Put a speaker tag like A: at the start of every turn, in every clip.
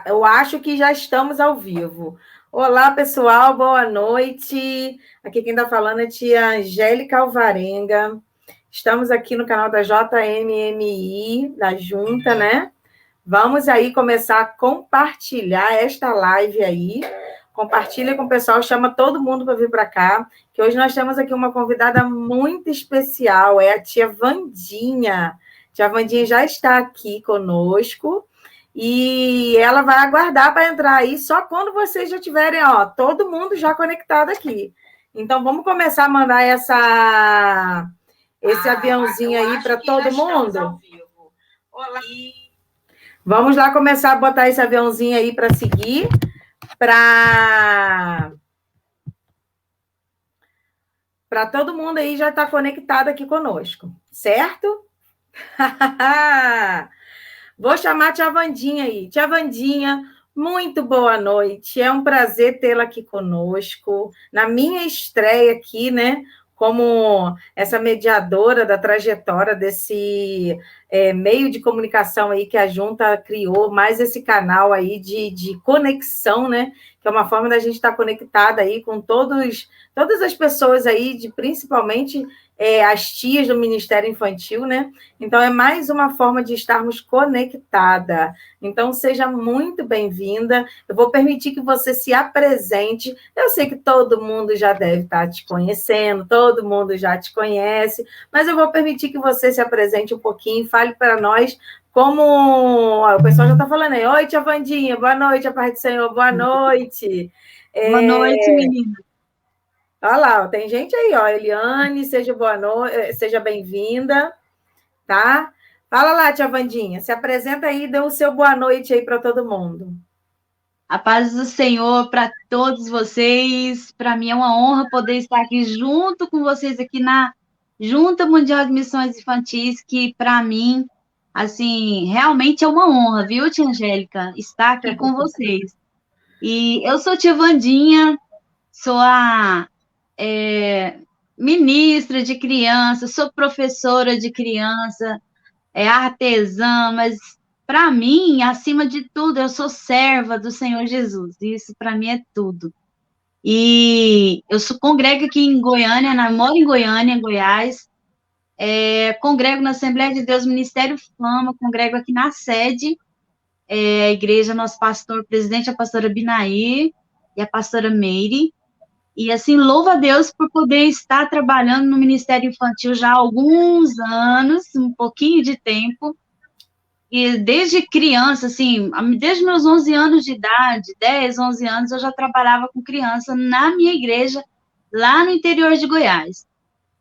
A: Eu acho que já estamos ao vivo. Olá, pessoal, boa noite. Aqui quem está falando é tia Angélica Alvarenga. Estamos aqui no canal da JMMI, da Junta, né? Vamos aí começar a compartilhar esta live aí. Compartilha com o pessoal, chama todo mundo para vir para cá, que hoje nós temos aqui uma convidada muito especial, é a tia Vandinha. Tia Vandinha já está aqui conosco. E ela vai aguardar para entrar aí só quando vocês já tiverem, ó, todo mundo já conectado aqui. Então, vamos começar a mandar esse aviãozinho aí para todo mundo? Olá. Vamos lá começar a botar esse aviãozinho aí para seguir, para todo mundo aí já estar conectado aqui conosco, certo? Vou chamar a tia Vandinha aí. Tia Vandinha, muito boa noite. É um prazer tê-la aqui conosco. Na minha estreia aqui, né? Como essa mediadora da trajetória desse meio de comunicação aí que a Junta criou, mais esse canal aí de conexão, né? Que é uma forma da gente estar conectada aí com todas as pessoas aí, principalmente as tias do Ministério Infantil, né? Então, é mais uma forma de estarmos conectada. Então, seja muito bem-vinda. Eu vou permitir que você se apresente. Eu sei que todo mundo já deve estar te conhecendo, todo mundo já te conhece, mas eu vou permitir que você se apresente um pouquinho, fale para nós como... O pessoal já está falando aí. Oi, tia Vandinha, boa noite, a paz do Senhor, boa noite.
B: Boa noite, menina.
A: Olha lá, tem gente aí, ó. Eliane, seja bem-vinda, tá? Fala lá, tia Vandinha, se apresenta aí e dê o seu boa noite aí para todo mundo.
B: A paz do Senhor para todos vocês. Para mim é uma honra poder estar aqui junto com vocês aqui na Junta Mundial de Missões Infantis, que para mim, assim, realmente é uma honra, viu, tia Angélica, estar aqui com vocês. E eu sou tia Vandinha, sou a ministra de criança, sou professora de criança, artesã, mas para mim, acima de tudo, eu sou serva do Senhor Jesus. Isso para mim é tudo. E eu congrego aqui em Goiânia, moro em Goiânia, Goiás. Congrego na Assembleia de Deus Ministério Fama, congrego aqui na sede, a igreja, nosso pastor, presidente, a pastora Binaí e a pastora Meire. E assim, louvo a Deus por poder estar trabalhando no Ministério Infantil já há alguns anos, um pouquinho de tempo. E desde criança, assim, desde meus 11 anos de idade, 10, 11 anos, eu já trabalhava com criança na minha igreja, lá no interior de Goiás.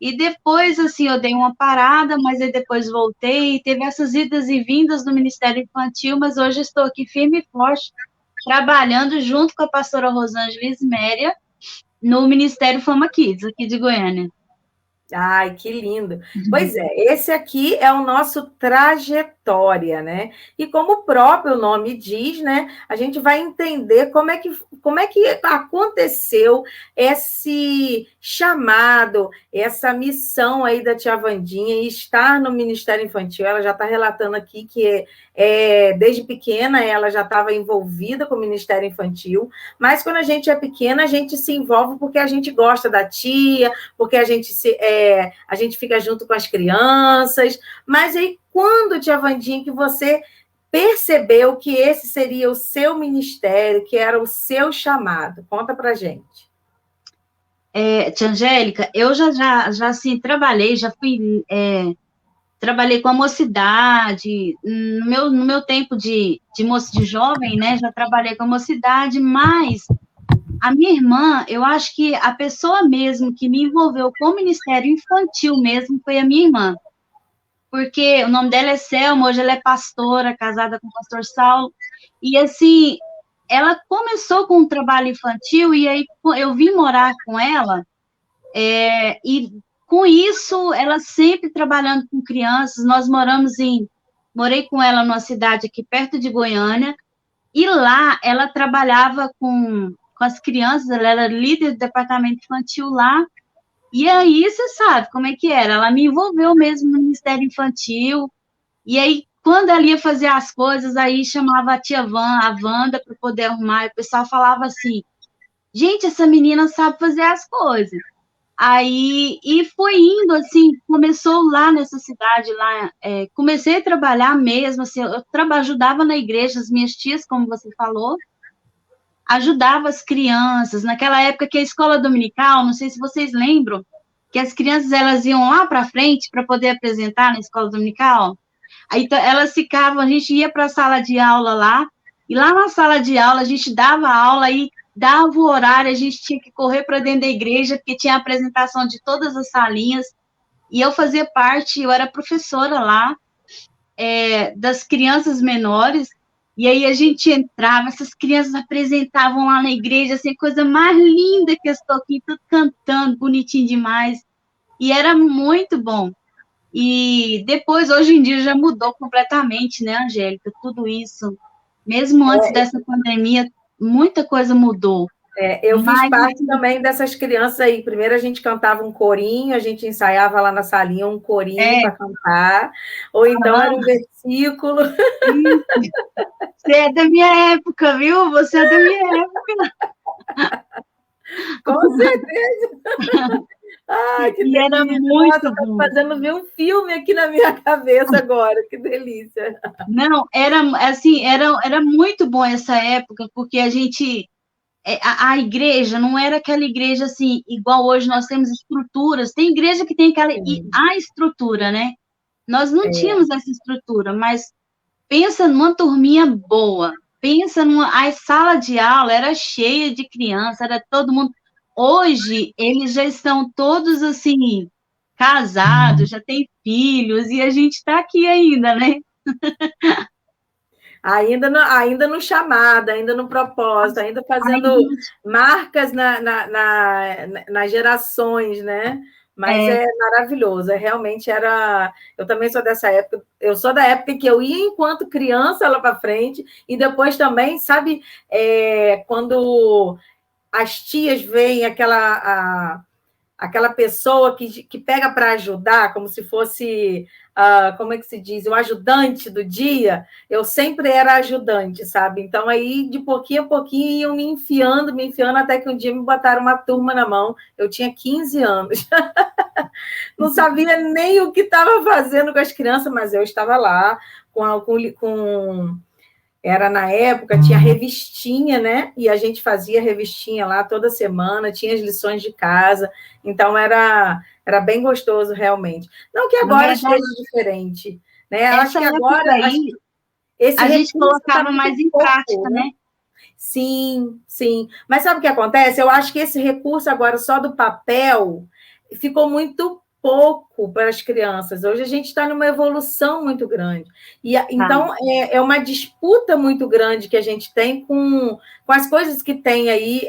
B: E depois, assim, eu dei uma parada, mas aí depois voltei, teve essas idas e vindas no Ministério Infantil, mas hoje estou aqui firme e forte, trabalhando junto com a pastora Rosângela Isméria, no Ministério Fama Kids, aqui de Goiânia.
A: Ai, que lindo. Pois é, esse aqui é o nosso trajetória, né? E como o próprio nome diz, né? A gente vai entender como é que aconteceu esse chamado, essa missão aí da tia Vandinha em estar no Ministério Infantil. Ela já está relatando aqui que desde pequena ela já estava envolvida com o Ministério Infantil, mas quando a gente é pequena, a gente se envolve porque a gente gosta da tia, porque a gente fica junto com as crianças. Mas aí, quando, tia Vandinha, que você percebeu que esse seria o seu ministério, que era o seu chamado? Conta pra gente.
B: Tia Angélica, eu já assim, trabalhei, trabalhei com a mocidade, no meu tempo de jovem, né, já trabalhei com a mocidade, mas a minha irmã, eu acho que a pessoa mesmo que me envolveu com o Ministério Infantil mesmo foi a minha irmã, porque o nome dela é Selma, hoje ela é pastora, casada com o pastor Saulo, e assim, ela começou com um trabalho infantil, e aí eu vim morar com ela, e com isso, ela sempre trabalhando com crianças, morei com ela numa cidade aqui perto de Goiânia, e lá ela trabalhava com as crianças, ela era líder do departamento infantil lá, e aí você sabe como é que era, ela me envolveu mesmo no Ministério Infantil, e aí quando ela ia fazer as coisas, aí chamava a tia Van, a Wanda, para poder arrumar, e o pessoal falava assim, gente, essa menina sabe fazer as coisas. Aí, e foi indo, assim, começou lá nessa cidade, lá, comecei a trabalhar mesmo, assim, ajudava na igreja, as minhas tias, como você falou, ajudava as crianças, naquela época que a escola dominical, não sei se vocês lembram, que as crianças, elas iam lá para frente para poder apresentar na escola dominical, aí elas ficavam, a gente ia para a sala de aula lá, e lá na sala de aula a gente dava aula e dava o horário, a gente tinha que correr para dentro da igreja, porque tinha a apresentação de todas as salinhas, e eu fazia parte, eu era professora lá, das crianças menores, e aí a gente entrava, essas crianças apresentavam lá na igreja, assim, coisa mais linda que eu estou aqui, tudo cantando, bonitinho demais, e era muito bom. E depois, hoje em dia, já mudou completamente, né, Angélica? Tudo isso. Mesmo antes dessa pandemia, muita coisa mudou.
A: Eu fiz
B: Mas,
A: parte também dessas crianças aí. Primeiro a gente cantava um corinho, a gente ensaiava lá na salinha um corinho para cantar, ou então era um versículo.
B: Você é da minha época, viu? Você é da minha época.
A: Com certeza. Ai, que
B: E era
A: delícia.
B: muito
A: Nossa,
B: bom.
A: tá fazendo ver um filme aqui na minha cabeça agora. Que delícia.
B: Não, era assim, era muito bom essa época, porque a gente, a igreja não era aquela igreja assim, igual hoje nós temos estruturas. Tem igreja que tem a estrutura, né? Nós não tínhamos essa estrutura, mas pensa numa turminha boa, a sala de aula era cheia de criança, era todo mundo. Hoje, eles já estão todos assim, casados, já têm filhos, e a gente está aqui ainda, né?
A: Ainda no chamado, ainda no propósito, ainda fazendo marcas nas gerações, né? Mas é maravilhoso, realmente era. Eu também sou dessa época, eu sou da época que eu ia enquanto criança lá para frente, e depois também, sabe, quando as tias veem aquela pessoa que pega para ajudar, como se fosse, como é que se diz, o ajudante do dia, eu sempre era ajudante, sabe? Então, aí, de pouquinho a pouquinho, iam me enfiando, até que um dia me botaram uma turma na mão, eu tinha 15 anos. Não sabia nem o que estava fazendo com as crianças, mas eu estava lá com era na época, tinha revistinha, né? E a gente fazia revistinha lá toda semana, tinha as lições de casa, então era bem gostoso, realmente. Não que agora esteja diferente, né? Acho que agora
B: aí, a gente colocava mais em prática, né?
A: Sim, sim. Mas sabe o que acontece? Eu acho que esse recurso agora só do papel ficou muito pouco para as crianças. Hoje a gente está numa evolução muito grande. E, então, é uma disputa muito grande que a gente tem com as coisas que tem aí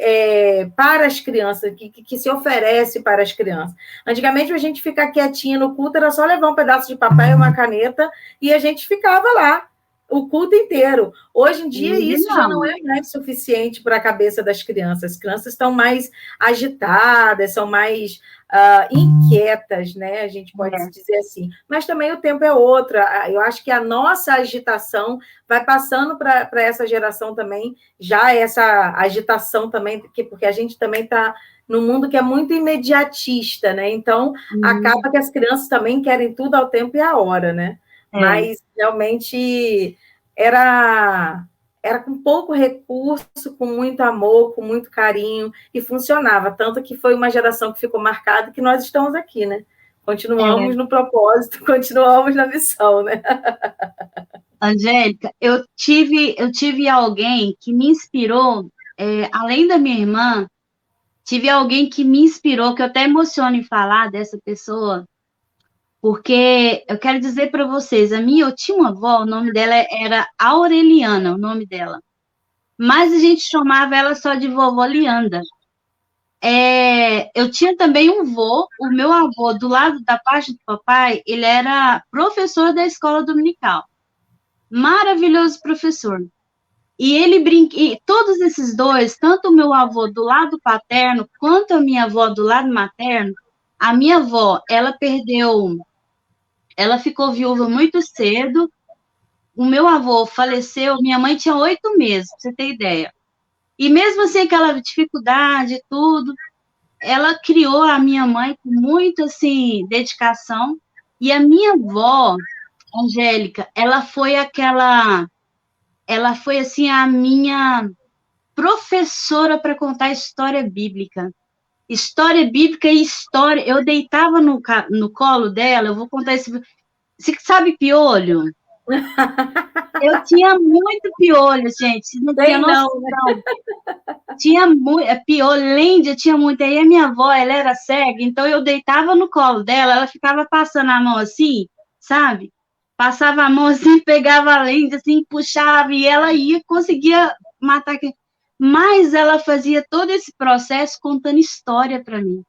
A: para as crianças, que se oferece para as crianças. Antigamente, a gente ficar quietinha no culto era só levar um pedaço de papel e uma caneta e a gente ficava lá o culto inteiro. Hoje em dia, isso já não é mais suficiente para a cabeça das crianças. As crianças estão mais agitadas, são mais inquietas, né? A gente pode dizer assim. Mas também o tempo é outro. Eu acho que a nossa agitação vai passando para essa geração também, já essa agitação também, porque a gente também está num mundo que é muito imediatista, né? Então, acaba que as crianças também querem tudo ao tempo e à hora, né? Mas realmente era com pouco recurso, com muito amor, com muito carinho, e funcionava. Tanto que foi uma geração que ficou marcada que nós estamos aqui, né? Continuamos no propósito, continuamos na missão, né?
B: Angélica, eu tive alguém que me inspirou, além da minha irmã, tive alguém que me inspirou, que eu até emociono em falar dessa pessoa, porque eu quero dizer para vocês, eu tinha uma avó, o nome dela era Aureliana, o nome dela. Mas a gente chamava ela só de vovó Lianda. Eu tinha também um vô, o meu avô, do lado da parte do papai, ele era professor da escola dominical. Maravilhoso professor. E e todos esses dois, tanto o meu avô do lado paterno, quanto a minha avó do lado materno, a minha avó, ela ficou viúva muito cedo, o meu avô faleceu, minha mãe tinha 8 meses, pra você ter ideia. E mesmo assim, aquela dificuldade, tudo, ela criou a minha mãe com muito, assim, dedicação. E a minha avó, Angélica, ela foi, assim, a minha professora para contar história bíblica. História bíblica e história. Eu deitava no colo dela, eu vou contar esse. Você sabe piolho? Eu tinha muito piolho, gente. Você não tinha
A: Tem não,
B: noção.
A: né?
B: Tinha muito, piolândia tinha muito. Aí a minha avó, ela era cega, então eu deitava no colo dela, ela ficava passando a mão assim, sabe? Passava a mão assim, pegava a lente, assim, puxava, e ela ia, conseguia matar. Mas ela fazia todo esse processo contando história para mim.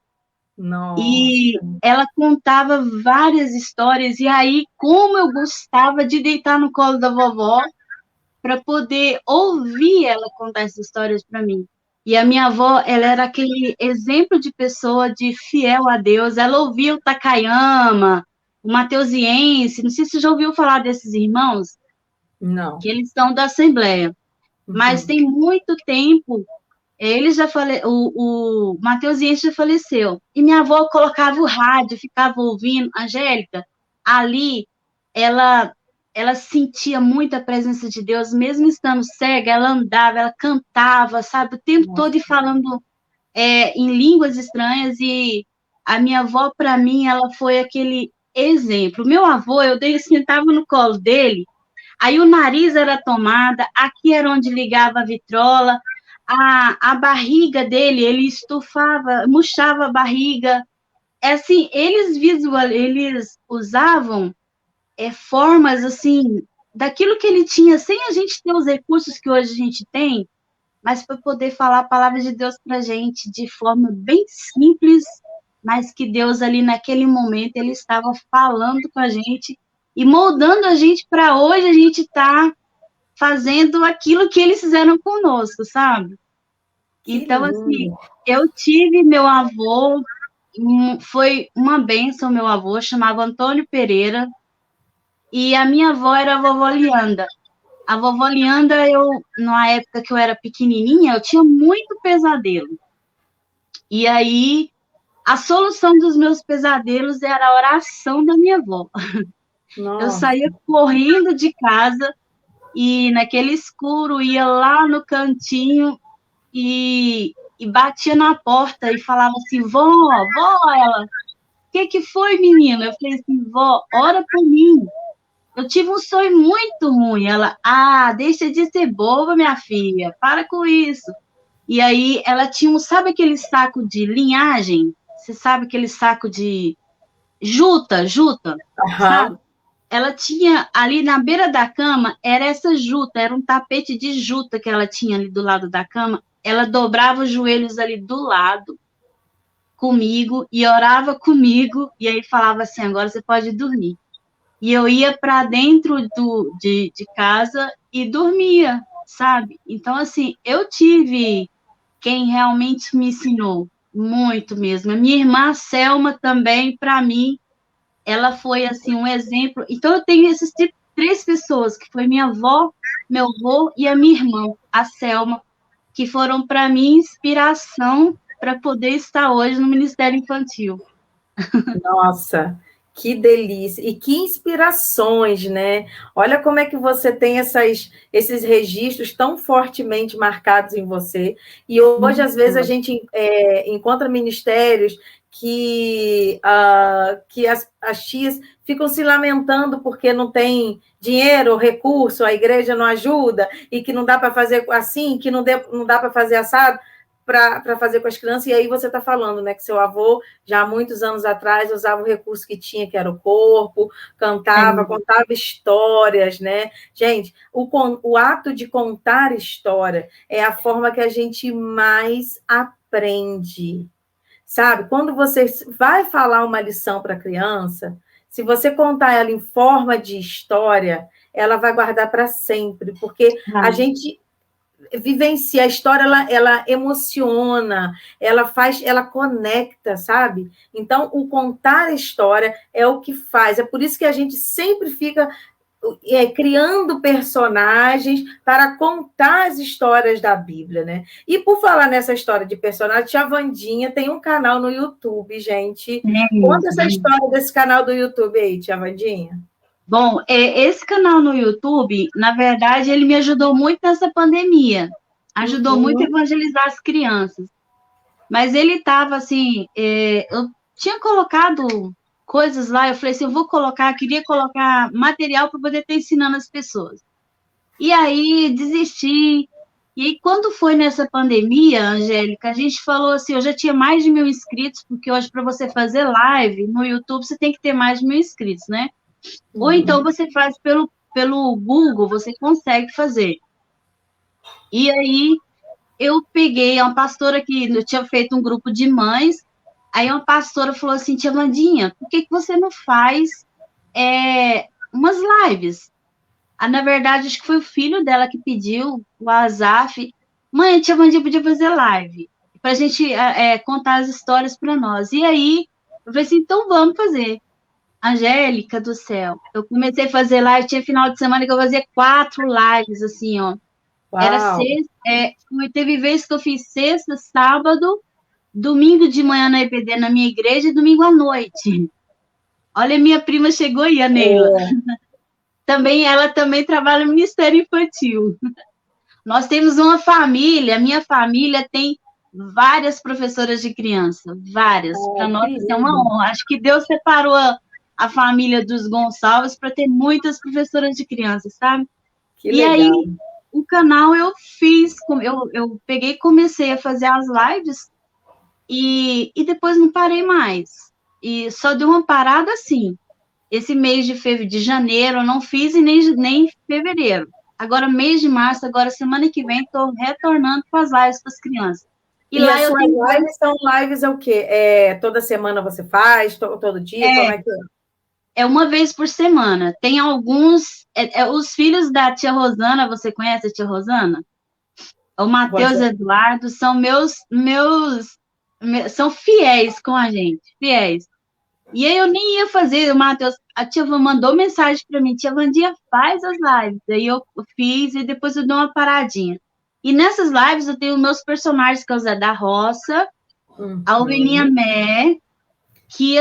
A: Nossa,
B: E ela contava várias histórias, e aí, como eu gostava de deitar no colo da vovó, para poder ouvir ela contar essas histórias para mim. E a minha avó, ela era aquele exemplo de pessoa de fiel a Deus. Ela ouvia o Takayama, o Mateusiense, não sei se você já ouviu falar desses irmãos,
A: não.
B: que eles são da Assembleia. Mas
A: Uhum.
B: tem muito tempo, o Mateusiense já faleceu. E minha avó colocava o rádio, ficava ouvindo. Angélica, ali, ela ela sentia muita presença de Deus, mesmo estando cega, ela andava, ela cantava, sabe, o tempo
A: Nossa,
B: todo e falando em línguas estranhas, e a minha avó, para mim, ela foi aquele exemplo. Meu avô, eu sentava no colo dele, aí o nariz era tomada, aqui era onde ligava a vitrola, a barriga dele, ele estufava, murchava a barriga. É assim, eles usavam formas assim daquilo que ele tinha, sem a gente ter os recursos que hoje a gente tem, mas para poder falar a palavra de Deus para a gente de forma bem simples, mas que Deus ali naquele momento ele estava falando com a gente e moldando a gente para hoje a gente estar fazendo aquilo que eles fizeram conosco, sabe?
A: que
B: Então, assim,
A: lindo.
B: eu tive meu avô, foi uma bênção, meu avô, chamava Antônio Pereira, e a minha avó era a vovó Lianda. A vovó Lianda, na época que eu era pequenininha, eu tinha muito pesadelo. E aí, a solução dos meus pesadelos era a oração da minha avó. Eu
A: Nossa,
B: saía correndo de casa e, naquele escuro, ia lá no cantinho e batia na porta e falava assim, vó, ela, o que foi, menina? Eu falei assim, vó, ora por mim. Eu tive um sonho muito ruim. Ela, deixa de ser boba, minha filha, para com isso. E aí ela tinha sabe aquele saco de linhagem? Você sabe aquele saco de juta, sabe?
A: aham.
B: Ela tinha ali na beira da cama, era essa juta, era um tapete de juta que ela tinha ali do lado da cama. Ela dobrava os joelhos ali do lado comigo e orava comigo, e aí falava assim: agora você pode dormir. E eu ia para dentro de casa e dormia, sabe? Então, assim, eu tive quem realmente me ensinou muito mesmo. A minha irmã Selma também, para mim, ela foi assim um exemplo. Então, eu tenho esses 3 pessoas, que foi minha avó, meu avô e a minha irmã, a Selma, que foram para mim inspiração para poder estar hoje no Ministério Infantil.
A: Nossa, que delícia. E que inspirações, né? Olha como é que você tem esses registros tão fortemente marcados em você. E hoje, às vezes, a
B: Muito.
A: gente encontra ministérios que as tias ficam se lamentando porque não tem dinheiro, recurso, a igreja não ajuda, e que não dá para fazer assim, que não dá para fazer assado para fazer com as crianças. E aí você está falando, né, que seu avô, já há muitos anos atrás, usava o recurso que tinha, que era o corpo, cantava, contava histórias, né? Gente, o ato de contar história é a forma que a gente mais aprende, sabe? Quando você vai falar uma lição para a criança, se você contar ela em forma de história, ela vai guardar para sempre, porque a gente vivencia a história, ela emociona, ela conecta, sabe? Então, o contar a história é o que faz. É por isso que a gente sempre fica criando personagens para contar as histórias da Bíblia, né? E por falar nessa história de personagem, tia Wandinha tem um canal no YouTube, gente. Conta essa história desse canal do YouTube aí, tia Wandinha.
B: Bom, esse canal no YouTube, na verdade, ele me ajudou muito nessa pandemia. Ajudou muito a evangelizar as crianças. Mas ele estava assim, eu tinha colocado coisas lá, eu falei assim, queria colocar material para poder estar ensinando as pessoas. E aí, desisti. E aí, quando foi nessa pandemia, Angélica, a gente falou assim, eu já tinha mais de 1.000 inscritos, porque hoje, para você fazer live no YouTube, você tem que ter mais de 1.000 inscritos, né? Ou então você faz pelo Google, você consegue fazer. E aí, eu peguei uma pastora que eu tinha feito um grupo de mães, aí uma pastora falou assim, tia Wandinha, por que você não faz umas lives? Na verdade, acho que foi o filho dela que pediu, o Azaf, mãe, a tia Wandinha podia fazer live, para a gente contar as histórias para nós. E aí, eu falei assim, então vamos fazer. Angélica do céu, eu comecei a fazer live, tinha final de semana que eu fazia 4 lives, assim, ó.
A: Uau.
B: Era sexta, teve vezes que eu fiz sexta, sábado, domingo de manhã na EPD na minha igreja e domingo à noite. Olha, minha prima chegou aí, a Neila. Ela também trabalha no Ministério Infantil. Nós temos uma família, minha família tem várias professoras de criança, várias. Para nós é uma honra. Acho que Deus separou a família dos Gonçalves para ter muitas professoras de criança, sabe?
A: Que legal.
B: Aí, o canal eu fiz, eu peguei e comecei a fazer as lives e depois não parei mais. E só deu uma parada assim. Esse mês de janeiro eu não fiz e nem fevereiro. Agora, mês de março, agora semana que vem, estou retornando com as lives para as crianças.
A: E lá as suas lives são lives o quê? Toda semana você faz? Todo dia? Como é que é?
B: É uma vez por semana. Tem alguns... os filhos da tia Rosana, você conhece a tia Rosana? O Matheus e Eduardo são são fiéis com a gente, fiéis. E aí eu nem ia fazer, o Matheus, a tia mandou mensagem para mim, tia Wandinha, faz as lives. Aí eu fiz e depois eu dou uma paradinha. E nessas lives eu tenho meus personagens, que é o Zé da Roça, a Ovelhinha Mé, que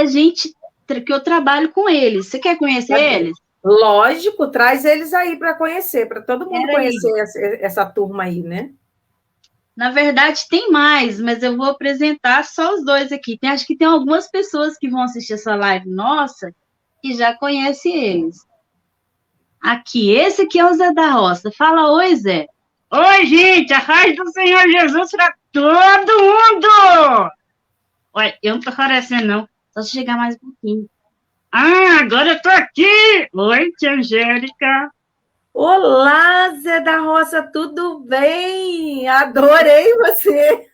B: eu trabalho com eles. Você quer conhecer eles?
A: Lógico, traz eles aí para conhecer, para todo mundo conhecer essa turma aí, né?
B: Na verdade, tem mais, mas eu vou apresentar só os dois aqui. Acho que tem algumas pessoas que vão assistir essa live nossa que já conhecem eles. Aqui, esse aqui é o Zé da Roça. Fala, oi, Zé.
C: Oi, gente, a paz do Senhor Jesus para todo mundo! Olha, eu não tô aparecendo, não.
B: Só se chegar mais um pouquinho.
C: Agora eu tô aqui! Oi, tia Angélica.
A: Olá, Zé da Roça, tudo bem? Adorei você!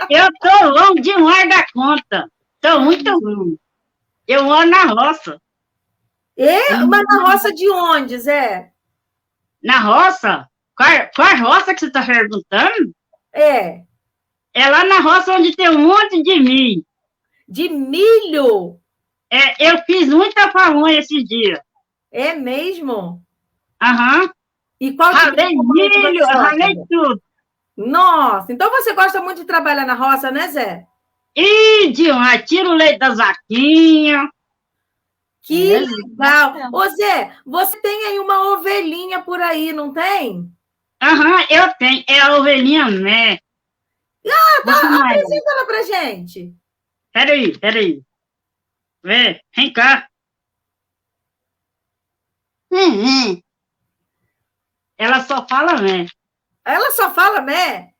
C: Eu tô longe demais da conta. Tô muito longe. Eu moro na roça.
A: Mas na roça de onde, Zé?
C: Na roça? Qual roça que você tá perguntando?
A: É
C: lá na roça onde tem um monte de milho.
A: De milho?
C: Eu fiz muita pamonha esses dias.
A: É mesmo?
C: Aham.
A: E qual tipo de
C: milho, ralei tudo.
A: Nossa, então você gosta muito de trabalhar na roça, né, Zé?
C: Demais, tira o leite das vaquinhas.
A: Que legal! Ô, Zé, você tem aí uma ovelhinha por aí, não tem?
C: Eu tenho. É a ovelhinha Mé.
A: Apresenta ela pra gente.
C: Peraí. Vem cá. Ela só fala Mé.
A: Ela só fala Mé?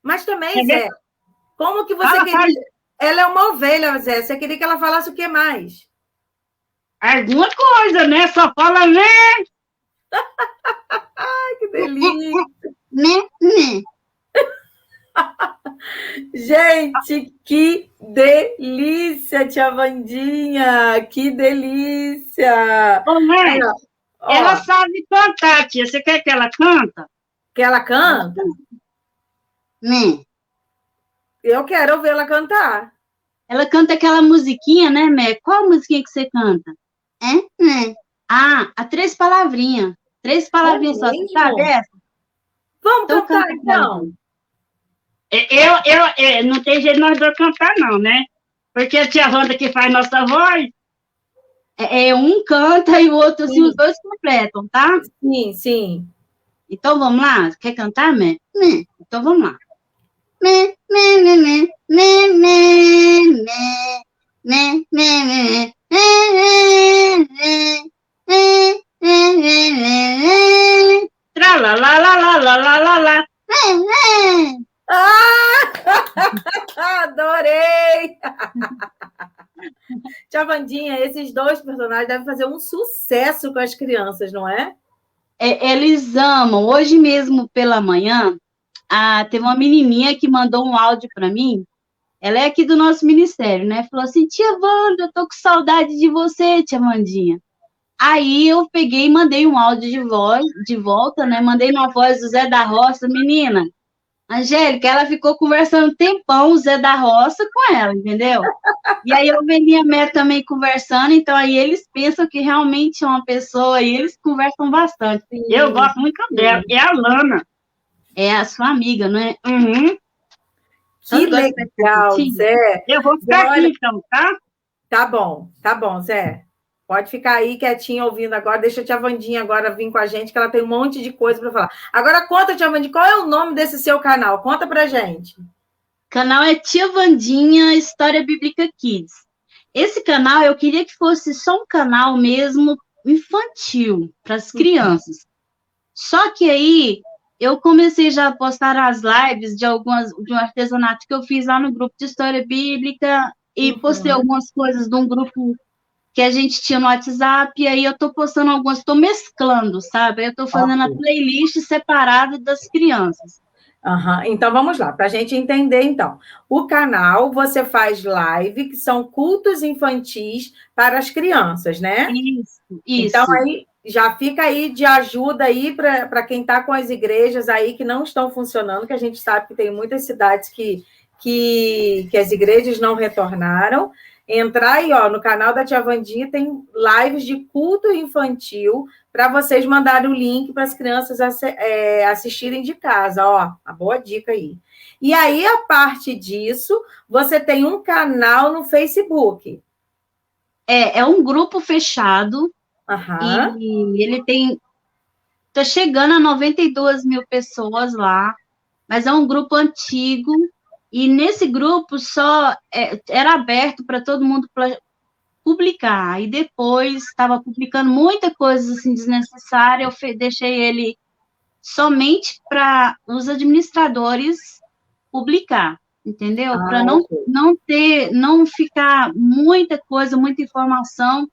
A: Mas também, Zé, como que você queria... Ela é uma ovelha, Zé. Você queria que ela falasse o que mais?
C: Alguma coisa, né? Só fala Mé.
A: Ai, que delícia. Gente, que delícia, tia Wandinha. Que delícia.
C: Ô, mãe, ela sabe cantar, tia. Você quer que ela canta?
A: Que ela canta? Eu quero ouvir ela cantar.
B: Ela canta aquela musiquinha, né, Mé? Qual musiquinha que você canta? Há 3 palavrinhas. 3 palavrinhas só. Você sabe essa?
A: Vamos
B: Então,
A: cantar,
B: canta,
A: então.
C: Não tem jeito de nós dois cantar, não, né? Porque a tia Wanda que faz nossa voz.
B: Um canta e o outro, assim, os dois completam, tá?
A: Sim, sim.
B: Então, vamos lá? Quer cantar, Mé? Então, vamos lá. Mé, mé, mé, mé, mé, mé, mé, mé, mé, mé,
C: Tra lá lá lá lá lá lá lá lá.
A: Adorei! Tia Wandinha, esses 2 personagens devem fazer um sucesso com as crianças, não é?
B: Eles amam. Hoje mesmo, pela manhã, teve uma menininha que mandou um áudio para mim. Ela é aqui do nosso ministério, né? Falou assim, tia Wanda, eu tô com saudade de você, tia Wandinha. Aí eu peguei e mandei um áudio de volta, né? Mandei na voz do Zé da Roça, menina. Angélica, ela ficou conversando um tempão, o Zé da Roça, com ela, entendeu? E aí eu veni a Mé também conversando, então aí eles pensam que realmente é uma pessoa e eles conversam bastante.
A: Sim,
C: eu gosto muito dela, é a Lana.
B: É a sua amiga, não é?
C: Uhum.
A: Que legal, Zé.
C: Eu vou ficar aqui, então, tá?
A: Tá bom, Zé. Pode ficar aí quietinho ouvindo agora. Deixa a tia Wandinha agora vir com a gente, que ela tem um monte de coisa para falar. Agora conta, tia Wandinha, qual é o nome desse seu canal? Conta pra gente.
B: O canal é Tia Wandinha História Bíblica Kids. Esse canal eu queria que fosse só um canal mesmo infantil, para as crianças. Só que aí eu comecei já a postar as lives de um artesanato que eu fiz lá no grupo de História Bíblica e postei algumas coisas de um grupo que a gente tinha no WhatsApp, e aí eu tô postando algumas, tô mesclando, sabe? Eu tô fazendo a playlist separada das crianças.
A: Então, vamos lá, para a gente entender, então. O canal, você faz live, que são cultos infantis para as crianças, né?
B: Isso.
A: Então, aí, já fica aí de ajuda aí para quem está com as igrejas aí que não estão funcionando, que a gente sabe que tem muitas cidades que as igrejas não retornaram. Entrar aí, ó, no canal da Tia Wandinha, tem lives de culto infantil para vocês mandarem o link para as crianças assistirem de casa, ó, a boa dica aí. E aí, a parte disso, você tem um canal no Facebook.
B: É um grupo fechado, e ele tá chegando a 92 mil pessoas lá, mas é um grupo antigo, e nesse grupo só era aberto para todo mundo publicar, e depois estava publicando muita coisa assim, desnecessária, eu deixei ele somente para os administradores publicar, entendeu? Para não ficar muita coisa, muita informação,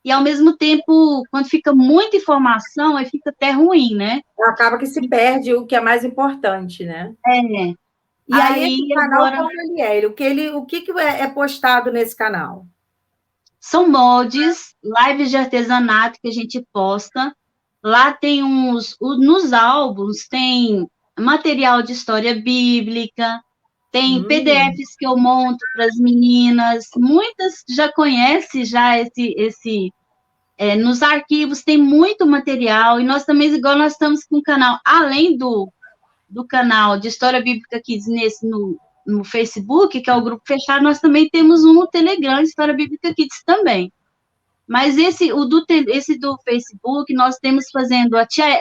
B: e ao mesmo tempo, quando fica muita informação, aí fica até ruim, né?
A: Acaba que se perde o que é mais importante, né? E aí esse canal, agora, como ele é? O que é postado nesse canal?
B: São moldes, lives de artesanato que a gente posta. Lá tem nos álbuns tem material de história bíblica, tem PDFs que eu monto para as meninas. Muitas já conhecem já nos arquivos tem muito material, e nós também, igual nós estamos com o canal, além do canal de História Bíblica Kids no Facebook, que é o grupo fechado, nós também temos um no Telegram, História Bíblica Kids também. Mas esse do Facebook, nós temos fazendo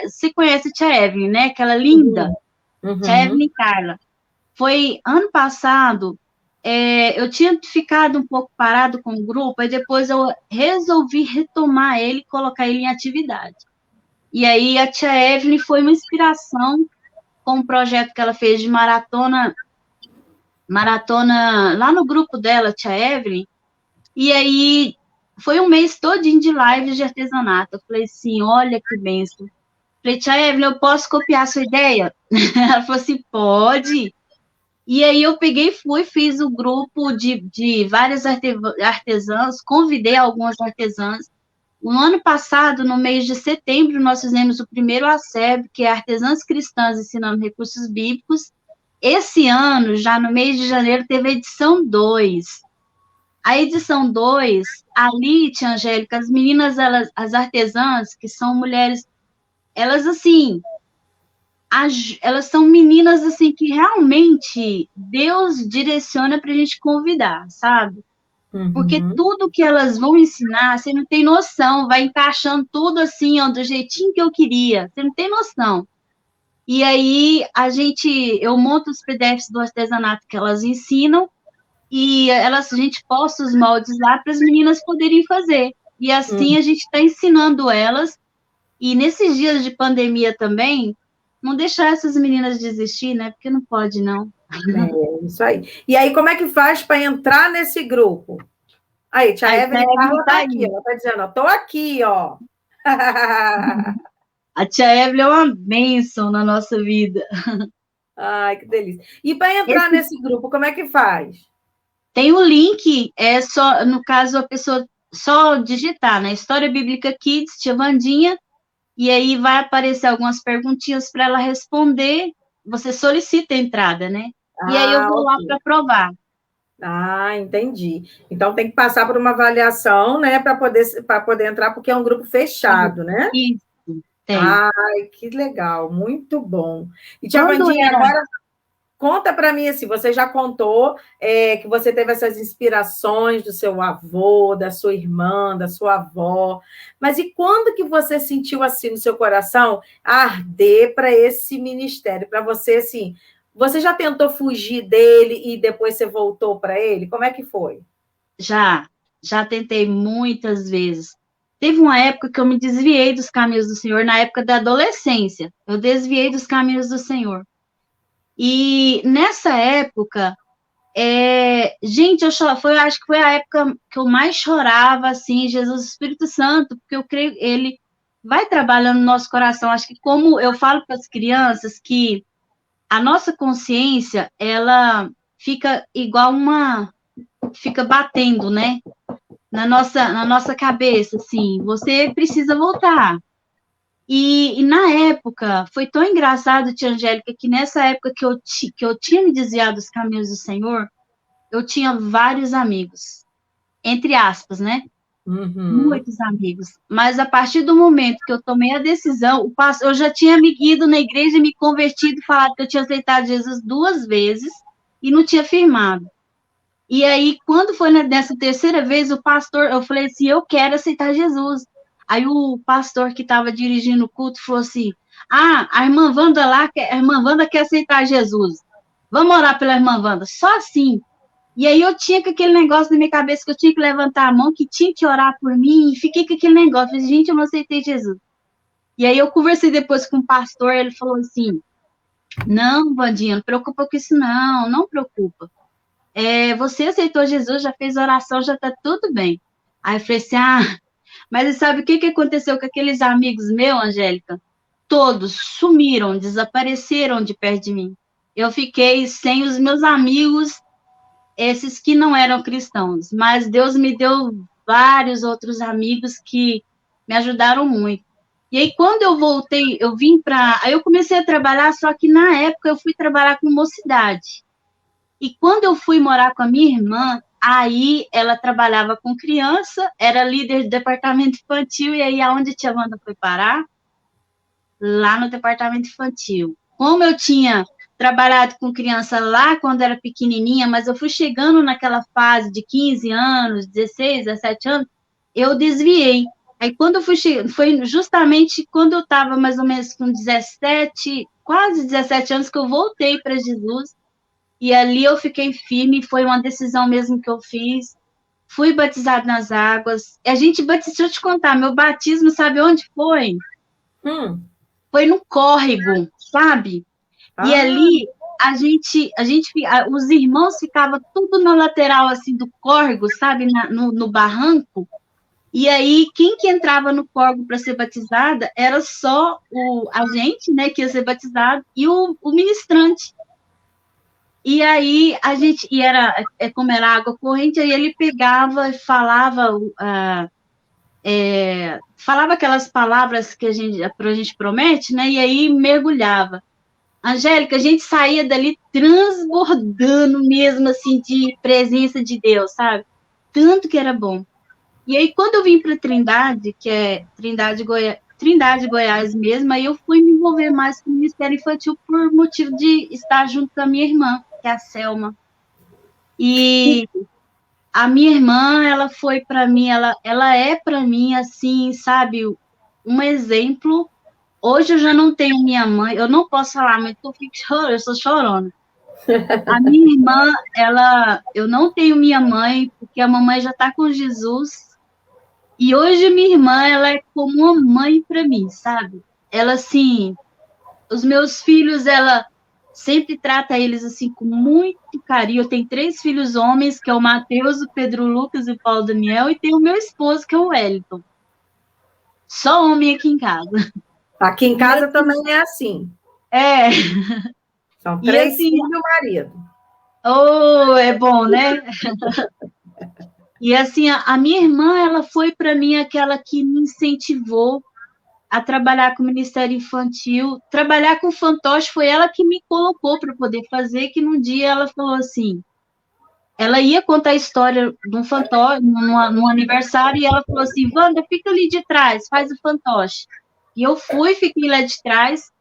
B: você conhece a tia Evelyn, né? Aquela linda, tia Evelyn Carla. Foi ano passado, eu tinha ficado um pouco parado com o grupo, e depois eu resolvi retomar ele, colocar ele em atividade. E aí a tia Evelyn foi uma inspiração com um projeto que ela fez de maratona lá no grupo dela, tia Evelyn, e aí foi um mês todinho de lives de artesanato. Eu falei assim, olha que benção. Falei, tia Evelyn, eu posso copiar a sua ideia? Ela falou assim, pode. E aí eu peguei e fiz o grupo de várias artesãs, convidei algumas artesãs. No ano passado, no mês de setembro, nós fizemos o primeiro ACEB, que é Artesãs Cristãs Ensinando Recursos Bíblicos. Esse ano, já no mês de janeiro, teve a edição 2. A edição 2, ali, tia Angélica, as meninas, as artesãs, que são mulheres, elas, assim, elas são meninas, assim, que realmente Deus direciona para a gente convidar, sabe? Porque tudo que elas vão ensinar, você não tem noção, vai encaixando tudo assim, ó, do jeitinho que eu queria, você não tem noção. E aí, eu monto os PDFs do artesanato que elas ensinam, e a gente posta os moldes lá para as meninas poderem fazer. E assim a gente está ensinando elas, e nesses dias de pandemia também, não deixar essas meninas desistir, né? Porque não pode, não.
A: É, isso aí. E aí, como é que faz para entrar nesse grupo? Aí, tia Evelyn Carla está aqui, ela está dizendo, estou aqui, ó.
B: A tia Evelyn é uma bênção na nossa vida.
A: Ai, que delícia. E para entrar nesse grupo, como é que faz?
B: Tem o link, só, no caso, a pessoa só digitar, né? História Bíblica Kids, tia Vandinha, e aí vai aparecer algumas perguntinhas para ela responder. Você solicita a entrada, né? E aí eu vou lá para aprovar.
A: Ah, entendi. Então tem que passar por uma avaliação, né, para poder entrar, porque é um grupo fechado, né?
B: Isso, tem.
A: Ai, que legal, muito bom. E tia Vandinha, agora conta para mim, assim, você já contou que você teve essas inspirações do seu avô, da sua irmã, da sua avó, mas e quando que você sentiu, assim, no seu coração, arder para esse ministério? Para você, assim, você já tentou fugir dele e depois você voltou para ele? Como é que foi?
B: Já tentei muitas vezes. Teve uma época que eu me desviei dos caminhos do Senhor, na época da adolescência. Eu desviei dos caminhos do Senhor. E nessa época, gente, acho que foi a época que eu mais chorava, assim, Jesus, Espírito Santo, porque eu creio que ele vai trabalhando no nosso coração. Acho que, como eu falo para as crianças, que a nossa consciência, ela fica igual fica batendo, né? Na nossa cabeça, assim, você precisa voltar. E na época, foi tão engraçado, tia Angélica, que nessa época que eu tinha me desviado dos caminhos do Senhor, eu tinha vários amigos, entre aspas, né? Muitos amigos. Mas a partir do momento que eu tomei a decisão, eu já tinha me ido na igreja, me convertido, falado que eu tinha aceitado Jesus 2 vezes e não tinha firmado. E aí, quando foi nessa terceira vez, o pastor, eu falei assim, eu quero aceitar Jesus. Aí o pastor que estava dirigindo o culto falou assim, a irmã Wanda quer aceitar Jesus. Vamos orar pela irmã Wanda. Só assim. E aí eu tinha com aquele negócio na minha cabeça que eu tinha que levantar a mão, que tinha que orar por mim, e fiquei com aquele negócio. Falei, gente, eu não aceitei Jesus. E aí eu conversei depois com o pastor, ele falou assim, não, Vandinha, não preocupa com isso não preocupa. Você aceitou Jesus, já fez oração, já tá tudo bem. Aí eu falei assim, mas sabe o que aconteceu com aqueles amigos meus, Angélica? Todos sumiram, desapareceram de perto de mim. Eu fiquei sem os meus amigos, esses que não eram cristãos, mas Deus me deu vários outros amigos que me ajudaram muito. E aí, quando eu voltei, aí eu comecei a trabalhar, só que na época eu fui trabalhar com mocidade. E quando eu fui morar com a minha irmã, aí ela trabalhava com criança, era líder do departamento infantil, e aí aonde a tia Wanda foi parar? Lá no departamento infantil. Como eu tinha trabalhado com criança lá quando era pequenininha, mas eu fui chegando naquela fase de 15 anos, 16, 17 anos, eu desviei. Aí quando eu foi justamente quando eu estava mais ou menos com 17, quase 17 anos, que eu voltei para Jesus. E ali eu fiquei firme, foi uma decisão mesmo que eu fiz. Fui batizada nas águas. Deixa eu te contar, meu batismo, sabe onde foi? Foi no córrego, sabe? E ali os irmãos ficavam tudo na lateral assim do córrego, sabe? No barranco. E aí, quem que entrava no córrego para ser batizada era só a gente, né, que ia ser batizado, e o ministrante. E aí, como era água corrente, aí ele pegava e falava aquelas palavras que a gente promete, né? E aí mergulhava. Angélica, a gente saía dali transbordando mesmo, assim, de presença de Deus, sabe? tanto que era bom. E aí, quando eu vim para Trindade, que é Trindade, Goiás mesmo, aí eu fui me envolver mais com o Ministério Infantil por motivo de estar junto com a minha irmã, que é a Selma. E a minha irmã, ela foi para mim, ela é para mim, assim, sabe, um exemplo. Hoje eu já não tenho minha mãe, eu não posso falar, mas eu sou chorona. A minha irmã, eu não tenho minha mãe, porque a mamãe já está com Jesus. E hoje minha irmã, ela é como uma mãe para mim, sabe? Ela, assim, os meus filhos, ela sempre trata eles, assim, com muito carinho. Eu tenho 3 filhos homens, que é o Mateus, o Pedro Lucas e o Paulo Daniel, e tenho o meu esposo, que é o Wellington. Só homem aqui em casa.
A: Aqui em casa também é assim.
B: É.
A: São 3
B: assim,
A: filhos e o marido.
B: Oh, é bom, né? E assim, a minha irmã, ela foi para mim aquela que me incentivou a trabalhar com o Ministério Infantil. Trabalhar com fantoche foi ela que me colocou para poder fazer, que num dia ela falou assim, ela ia contar a história de um fantoche, num aniversário, e ela falou assim, Wanda, fica ali de trás, faz o fantoche. E eu fui, fiquei lá de trás,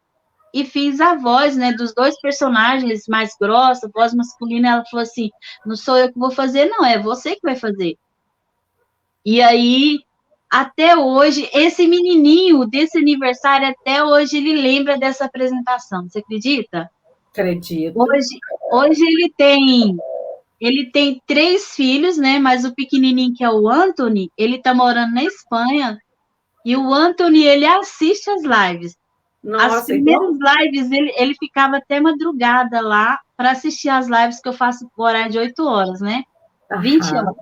B: e fiz a voz, né, dos 2 personagens mais grossa, voz masculina. Ela falou assim, não sou eu que vou fazer, não, é você que vai fazer. E aí, até hoje, esse menininho desse aniversário, até hoje ele lembra dessa apresentação, você acredita?
A: Acredito.
B: Hoje ele tem 3 filhos, né, mas o pequenininho, que é o Anthony, ele tá morando na Espanha, e o Anthony, ele assiste as lives.
A: Nossa,
B: As primeiras lives, ele ficava até madrugada lá para assistir as lives que eu faço por horário de 8 horas, né? 20 horas.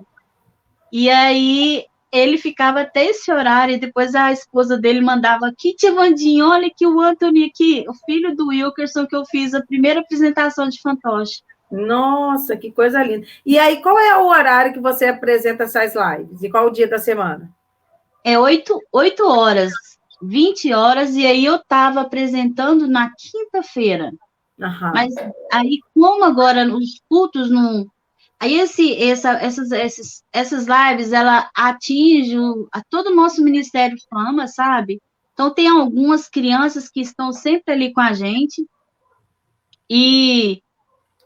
B: E aí, ele ficava até esse horário, e depois a esposa dele mandava aqui, tia Vandinha, olha aqui o Anthony aqui, o filho do Wilkerson, que eu fiz a primeira apresentação de fantoche.
A: Nossa, que coisa linda. E aí, qual é o horário que você apresenta essas lives? E qual o dia da semana?
B: É 8 horas. 20 horas, e aí eu estava apresentando na quinta-feira. Mas aí, como agora os cultos não... Aí essas lives, ela atinge a todo o nosso Ministério Fama, sabe? Então, tem algumas crianças que estão sempre ali com a gente, e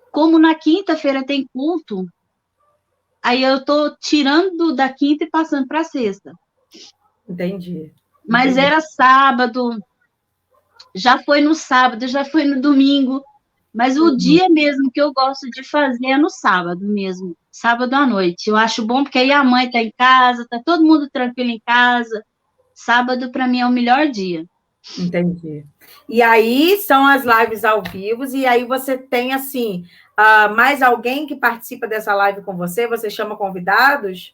B: como na quinta-feira tem culto, aí eu estou tirando da quinta e passando para a sexta.
A: Entendi.
B: Mas era sábado, já foi no sábado, já foi no domingo, mas o dia mesmo que eu gosto de fazer é no sábado mesmo, sábado à noite. Eu acho bom porque aí a mãe tá em casa, tá todo mundo tranquilo em casa. Sábado para mim é o melhor dia.
A: Entendi. E aí são as lives ao vivo, e aí você tem, assim, mais alguém que participa dessa live com você? Você chama convidados?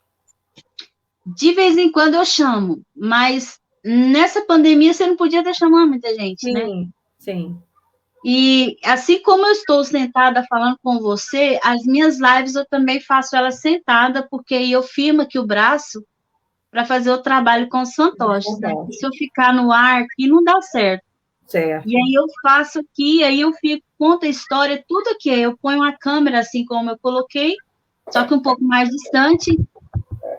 B: De vez em quando eu chamo, mas nessa pandemia você não podia estar chamando muita gente, né?
A: Sim.
B: E assim como eu estou sentada falando com você, as minhas lives eu também faço elas sentada, porque eu firmo aqui o braço para fazer o trabalho com os fantoches, né? Se eu ficar no ar aqui, não dá certo.
A: Certo.
B: E aí eu faço aqui, aí eu fico, conto a história, tudo aqui. Eu ponho a câmera assim como eu coloquei, só que um pouco mais distante,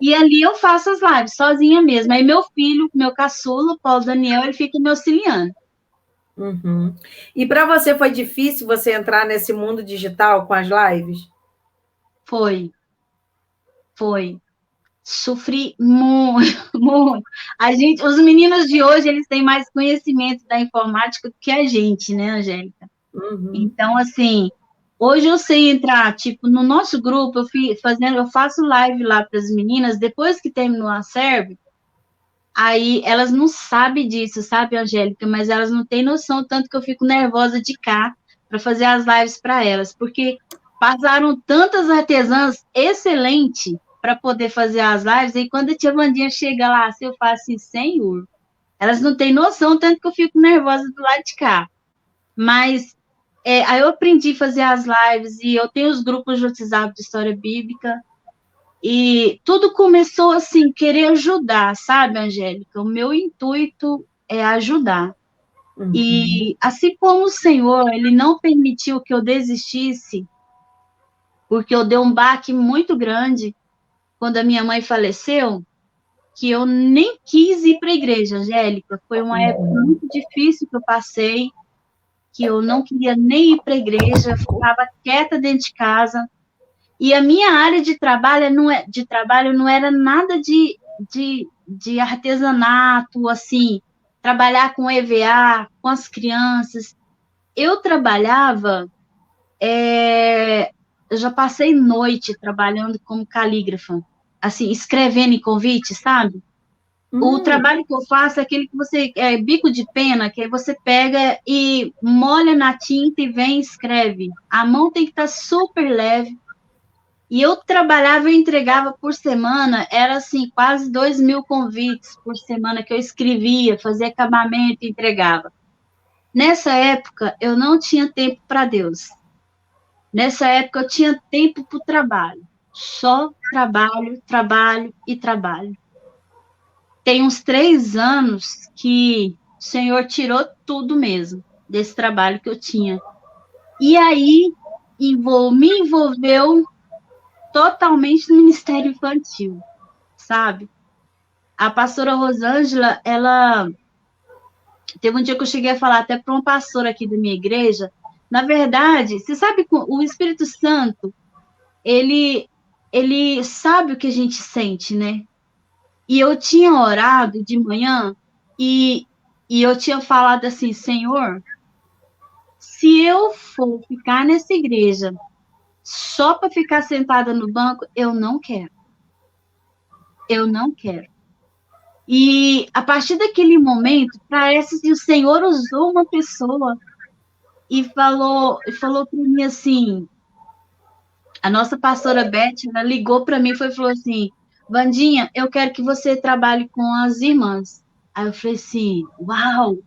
B: e ali eu faço as lives, sozinha mesmo. Aí meu filho, meu caçula, Paulo Daniel, ele fica me auxiliando.
A: E para você foi difícil você entrar nesse mundo digital com as lives?
B: Foi. Sofri muito, muito. Os meninos de hoje, eles têm mais conhecimento da informática do que a gente, né, Angélica? Então, assim, hoje eu sei entrar, tipo, no nosso grupo, eu faço live lá para as meninas, depois que terminou a serve, aí elas não sabem disso, sabe, Angélica? Mas elas não têm noção, tanto que eu fico nervosa de cá para fazer as lives para elas, porque passaram tantas artesãs excelentes para poder fazer as lives, e quando a tia Vandinha chega lá, assim, eu faço assim, Senhor, elas não têm noção, tanto que eu fico nervosa do lado de cá. Mas aí eu aprendi a fazer as lives, e eu tenho os grupos de WhatsApp de história bíblica, e tudo começou assim, querer ajudar, sabe, Angélica? O meu intuito é ajudar. E assim como o Senhor, ele não permitiu que eu desistisse, porque eu dei um baque muito grande. quando a minha mãe faleceu, que eu nem quis ir para a igreja, Angélica. Foi uma época muito difícil que eu passei, que eu não queria nem ir para a igreja, eu ficava quieta dentro de casa. E a minha área de trabalho não era nada de artesanato, assim, trabalhar com EVA, com as crianças. Eu trabalhava, eu já passei noite trabalhando como calígrafa, assim, escrevendo em convite, sabe? O trabalho que eu faço é aquele que você, bico de pena, que aí você pega e molha na tinta e vem e escreve. A mão tem que estar super leve. E eu trabalhava e entregava por semana, era assim, quase 2.000 convites por semana que eu escrevia, fazia acabamento e entregava. Nessa época, eu não tinha tempo para Deus. Nessa época, eu tinha tempo para o trabalho. Só trabalho, trabalho e trabalho. Tem uns 3 anos que o Senhor tirou tudo mesmo, desse trabalho que eu tinha. E aí, me envolveu totalmente no Ministério Infantil, sabe? A pastora Rosângela, ela... Teve um dia que eu cheguei a falar até para uma pastora aqui da minha igreja. Na verdade, você sabe, o Espírito Santo, ele sabe o que a gente sente, né? E eu tinha orado de manhã e eu tinha falado assim, Senhor, se eu for ficar nessa igreja só para ficar sentada no banco, eu não quero. Eu não quero. E a partir daquele momento, parece que o Senhor usou uma pessoa e falou para mim assim, a nossa pastora Beth, ela ligou para mim e falou assim, Vandinha, eu quero que você trabalhe com as irmãs. Aí eu falei assim, uau,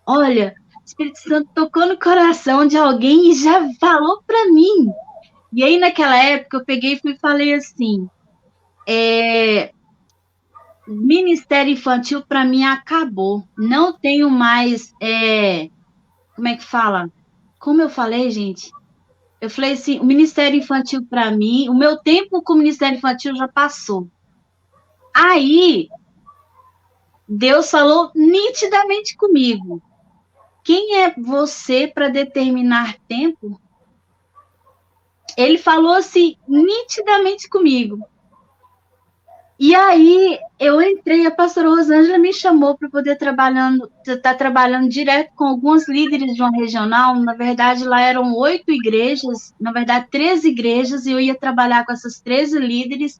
B: olha, o Espírito Santo tocou no coração de alguém e já falou para mim. E aí, naquela época, eu peguei e falei assim, Ministério Infantil, para mim, acabou. Não tenho mais, como é que fala? Como eu falei, gente? Eu falei assim, o Ministério Infantil, para mim, o meu tempo com o Ministério Infantil já passou. Aí, Deus falou nitidamente comigo. Quem é você para determinar tempo? Ele falou assim, nitidamente comigo. E aí, eu entrei, a pastora Rosângela me chamou para poder estar trabalhando direto com alguns líderes de uma regional. Na verdade, lá eram 8 igrejas, na verdade, 13 igrejas, e eu ia trabalhar com essas 13 líderes,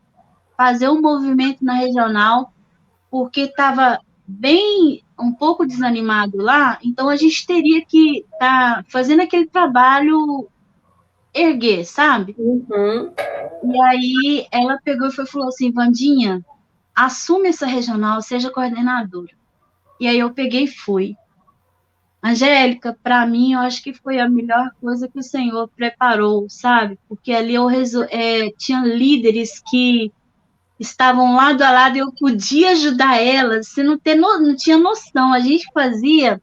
B: fazer um movimento na regional, porque estava bem, um pouco desanimado lá, então a gente teria que estar fazendo aquele trabalho erguer, sabe?
A: Uhum.
B: E aí ela pegou e falou assim, Vandinha, assume essa regional, seja coordenadora. E aí eu peguei e fui. Angélica, para mim, eu acho que foi a melhor coisa que o Senhor preparou, sabe? Porque ali eu tinha líderes que estavam lado a lado e eu podia ajudar elas. Você não tinha noção. A gente fazia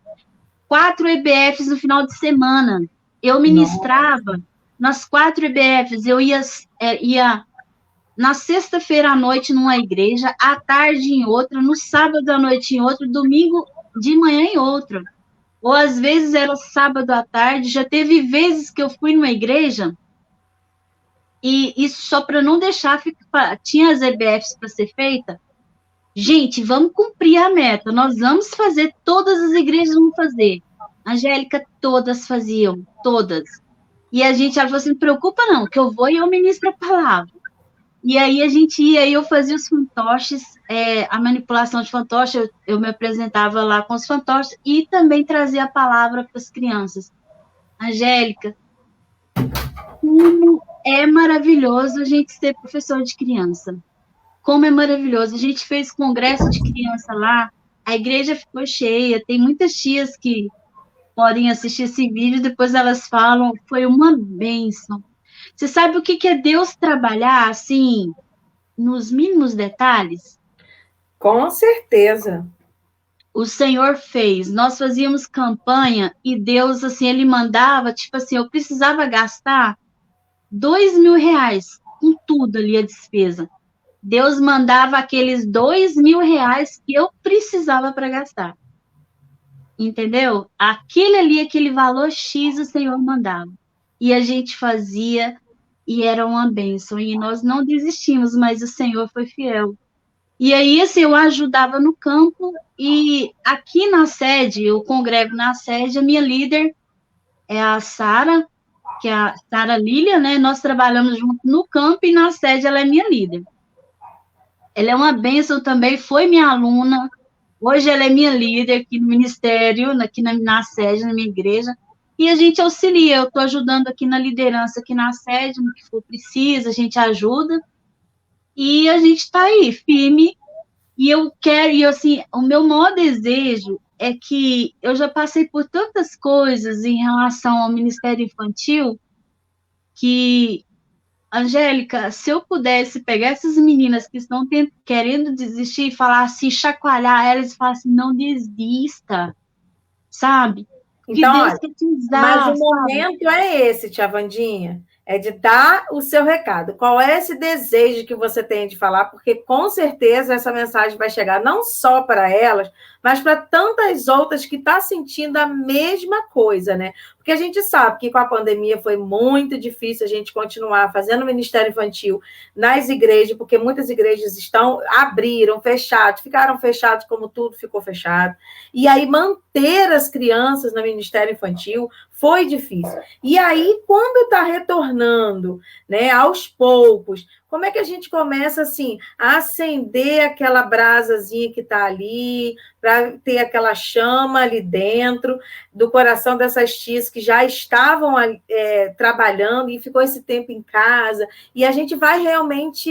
B: 4 EBFs no final de semana. Eu ministrava nas 4 EBFs. Eu ia na sexta-feira à noite numa igreja, à tarde em outra, no sábado à noite em outra, domingo de manhã em outra. Ou às vezes era sábado à tarde. Já teve vezes que eu fui numa igreja e isso só para não deixar ficar. Tinha as EBFs para ser feita. Gente, vamos cumprir a meta. Nós vamos fazer, todas as igrejas vão fazer. Angélica, todas faziam, todas. E ela falou assim, não preocupa não, que eu vou e eu ministro a palavra. E aí a gente ia, eu fazia os fantoches, a manipulação de fantoche, eu me apresentava lá com os fantoches e também trazia a palavra para as crianças. Angélica, como é maravilhoso a gente ser professor de criança. Como é maravilhoso. A gente fez congresso de criança lá, a igreja ficou cheia, tem muitas tias que podem assistir esse vídeo, depois elas falam, foi uma bênção. Você sabe o que é Deus trabalhar, assim, nos mínimos detalhes?
A: Com certeza.
B: O Senhor fez. Nós fazíamos campanha e Deus, assim, Ele mandava, tipo assim, eu precisava gastar R$2.000 com tudo ali, a despesa. Deus mandava aqueles R$ 2.000 que eu precisava para gastar. Entendeu? Aquele ali, aquele valor X, o Senhor mandava. E a gente fazia, e era uma bênção. E nós não desistimos, mas o Senhor foi fiel. E aí, assim, eu ajudava no campo, e aqui na sede, eu congrego na sede, a minha líder é a Sara, que é a Sara Lília, né? Nós trabalhamos junto no campo, e na sede ela é minha líder. Ela é uma bênção também, foi minha aluna. Hoje ela é minha líder aqui no ministério, aqui na sede, na minha igreja. E a gente auxilia, eu estou ajudando aqui na liderança, aqui na sede, no que for preciso, a gente ajuda. E a gente está aí, firme. E eu quero, e assim, o meu maior desejo é que eu já passei por tantas coisas em relação ao Ministério Infantil, que, Angélica, se eu pudesse pegar essas meninas que estão querendo desistir e falar assim, chacoalhar elas e falar assim, não desista, sabe? Que
A: Então,
B: Deus
A: olha,
B: quer te usar,
A: mas o
B: sabe?
A: momento é esse, tia Wandinha, é de dar o seu recado. Qual é esse desejo que você tem de falar? Porque, com certeza, essa mensagem vai chegar não só para elas, mas para tantas outras que estão sentindo a mesma coisa, né? Porque a gente sabe que com a pandemia foi muito difícil a gente continuar fazendo ministério infantil nas igrejas, porque muitas igrejas abriram, fechadas, ficaram fechadas como tudo ficou fechado. E aí manter as crianças no ministério infantil foi difícil. E aí, quando está retornando, né, aos poucos, como é que a gente começa, assim, a acender aquela brasazinha que está ali, para ter aquela chama ali dentro do coração dessas tias que já estavam trabalhando e ficou esse tempo em casa, e a gente vai realmente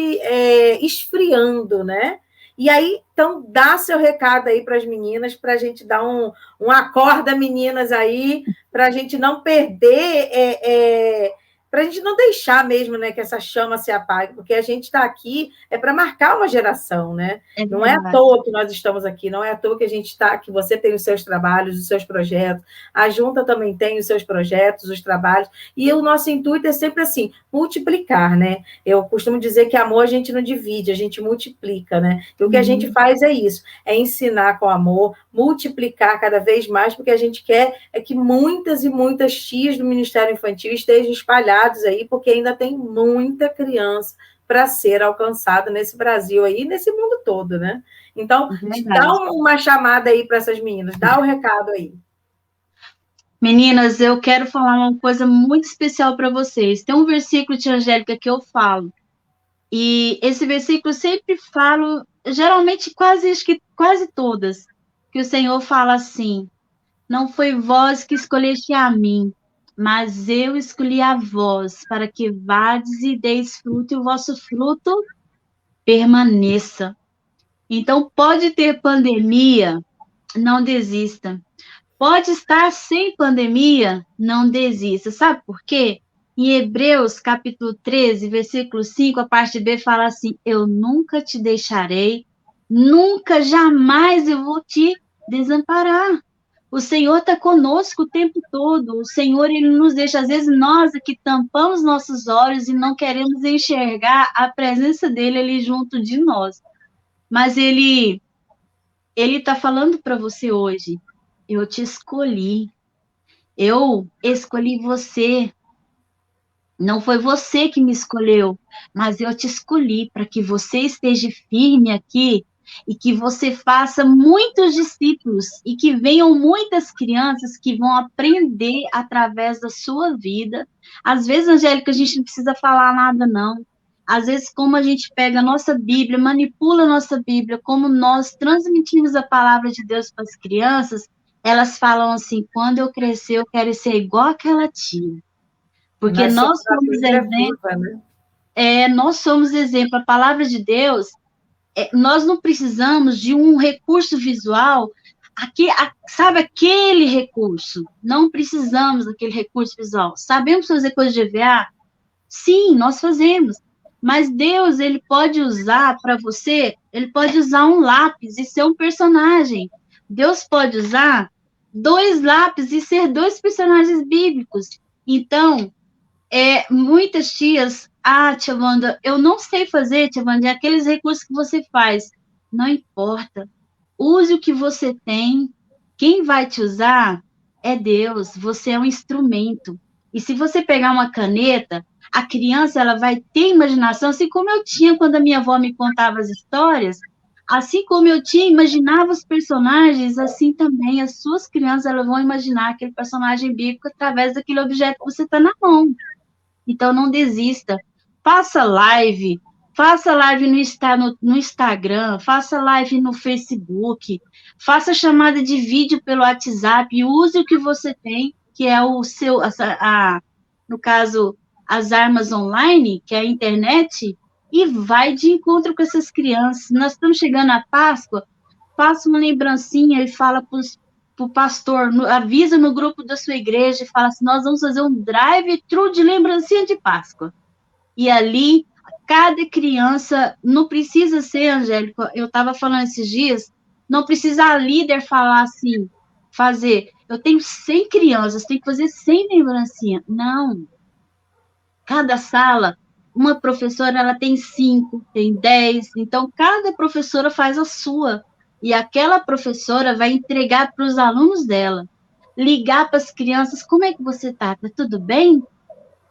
A: esfriando, né? E aí, então, dá seu recado aí para as meninas, para a gente dar um acorda, meninas, aí, para a gente não perder, para a gente não deixar mesmo, né, que essa chama se apague, porque a gente está aqui para marcar uma geração, né? Não é à toa que nós estamos aqui, não é à toa que a gente está, que você tem os seus trabalhos, os seus projetos, a Junta também tem os seus projetos, os trabalhos, e o nosso intuito é sempre assim, multiplicar, né? Eu costumo dizer que amor a gente não divide, a gente multiplica, né? E o que a gente faz é isso, é ensinar com amor, multiplicar cada vez mais, porque a gente quer que muitas e muitas tias do Ministério Infantil estejam espalhadas aí, porque ainda tem muita criança para ser alcançada nesse Brasil aí, nesse mundo todo, né? Então, dá uma chamada aí para essas meninas, dá o recado aí.
B: Meninas, eu quero falar uma coisa muito especial para vocês. Tem um versículo de Angélica que eu falo, e esse versículo eu sempre falo, geralmente acho que quase todas, que o Senhor fala assim, não foi vós que escolheste a mim, mas eu escolhi a vós, para que vades e deis fruto, e o vosso fruto permaneça. Então, pode ter pandemia, não desista. Pode estar sem pandemia, não desista. Sabe por quê? Em Hebreus, capítulo 13, versículo 5, a parte B fala assim, eu nunca te deixarei, nunca, jamais eu vou te desamparar. O Senhor está conosco o tempo todo. O Senhor, Ele nos deixa, às vezes nós aqui tampamos nossos olhos e não queremos enxergar a presença dEle ali junto de nós. Mas Ele está falando para você hoje, eu te escolhi. Eu escolhi você. Não foi você que me escolheu, mas eu te escolhi para que você esteja firme aqui e que você faça muitos discípulos e que venham muitas crianças que vão aprender através da sua vida. Às vezes, Angélica, a gente não precisa falar nada, não. Às vezes, como a gente pega a nossa Bíblia, manipula a nossa Bíblia, como nós transmitimos a palavra de Deus para as crianças, elas falam assim, quando eu crescer, eu quero ser igual aquela tia. Porque nós somos exemplo, né? Nós somos exemplo. A palavra de Deus, nós não precisamos de um recurso visual, sabe aquele recurso? Não precisamos daquele recurso visual. Sabemos fazer coisa de EVA? Sim, nós fazemos. Mas Deus, Ele pode usar para você, Ele pode usar um lápis e ser um personagem. Deus pode usar 2 lápis e ser 2 personagens bíblicos. Então, muitas tias Tia Wanda, eu não sei fazer, Tia Wanda, é aqueles recursos que você faz. Não importa. Use o que você tem. Quem vai te usar é Deus. Você é um instrumento. E se você pegar uma caneta, a criança ela vai ter imaginação, assim como eu tinha quando a minha avó me contava as histórias, assim como eu tinha, imaginava os personagens, assim também as suas crianças elas vão imaginar aquele personagem bíblico através daquele objeto que você está na mão. Então, não desista. Faça live no Instagram, faça live no Facebook, faça chamada de vídeo pelo WhatsApp, use o que você tem, que é o seu, no caso, as armas online, que é a internet, e vai de encontro com essas crianças. Nós estamos chegando à Páscoa, faça uma lembrancinha e fala para o pastor, avisa no grupo da sua igreja e fala assim, nós vamos fazer um drive-thru de lembrancinha de Páscoa. E ali, cada criança, não precisa ser, Angélica, eu estava falando esses dias, não precisa a líder falar assim, eu tenho 100 crianças, tem que fazer 100 lembrancinha. Não. Cada sala, uma professora, ela tem 5, tem 10, então cada professora faz a sua. E aquela professora vai entregar para os alunos dela. Ligar para as crianças, como é que você está? Está tudo bem?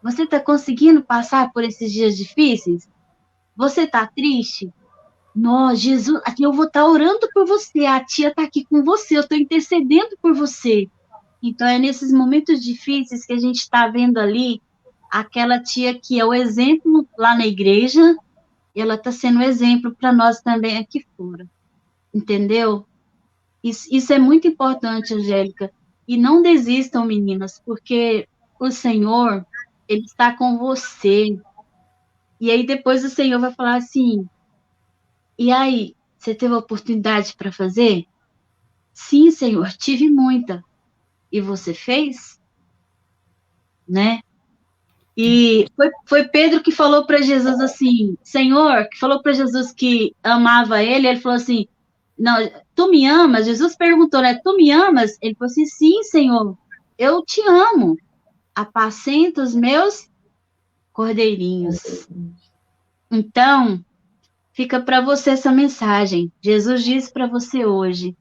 B: Você está conseguindo passar por esses dias difíceis? Você está triste? Não, Jesus, aqui eu vou estar orando por você, a tia está aqui com você, eu estou intercedendo por você. Então, é nesses momentos difíceis que a gente está vendo ali aquela tia que é o exemplo lá na igreja, e ela está sendo exemplo para nós também aqui fora. Entendeu? Isso é muito importante, Angélica. E não desistam, meninas, porque o Senhor, Ele está com você. E aí depois o Senhor vai falar assim, e aí, você teve a oportunidade para fazer? Sim, Senhor, tive muita. E você fez? Né? E foi Pedro que falou para Jesus assim, Senhor, que falou para Jesus que amava ele falou assim, não, tu me amas? Jesus perguntou, né, tu me amas? Ele falou assim, sim, Senhor, eu te amo, apacenta os meus cordeirinhos. Então, fica para você essa mensagem, Jesus diz para você hoje,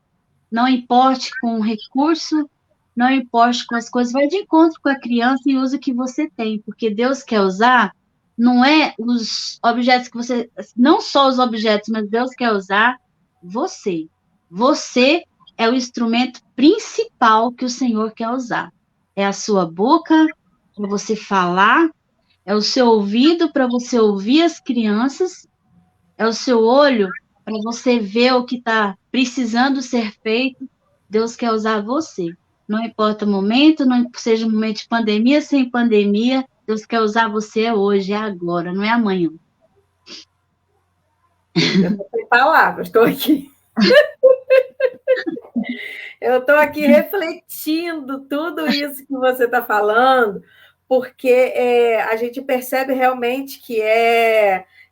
B: não importe com o recurso, não importe com as coisas, vai de encontro com a criança e use o que você tem, porque Deus quer usar, não é os objetos que você, não só os objetos, mas Deus quer usar você. Você é o instrumento principal que o Senhor quer usar. É a sua boca para você falar, é o seu ouvido para você ouvir as crianças, é o seu olho para você ver o que está precisando ser feito. Deus quer usar você. Não importa o momento, não seja um momento de pandemia, sem pandemia, Deus quer usar você hoje, é agora, não é amanhã.
A: Eu não tenho palavras, estou aqui. Eu estou aqui refletindo tudo isso que você está falando, porque a gente percebe realmente que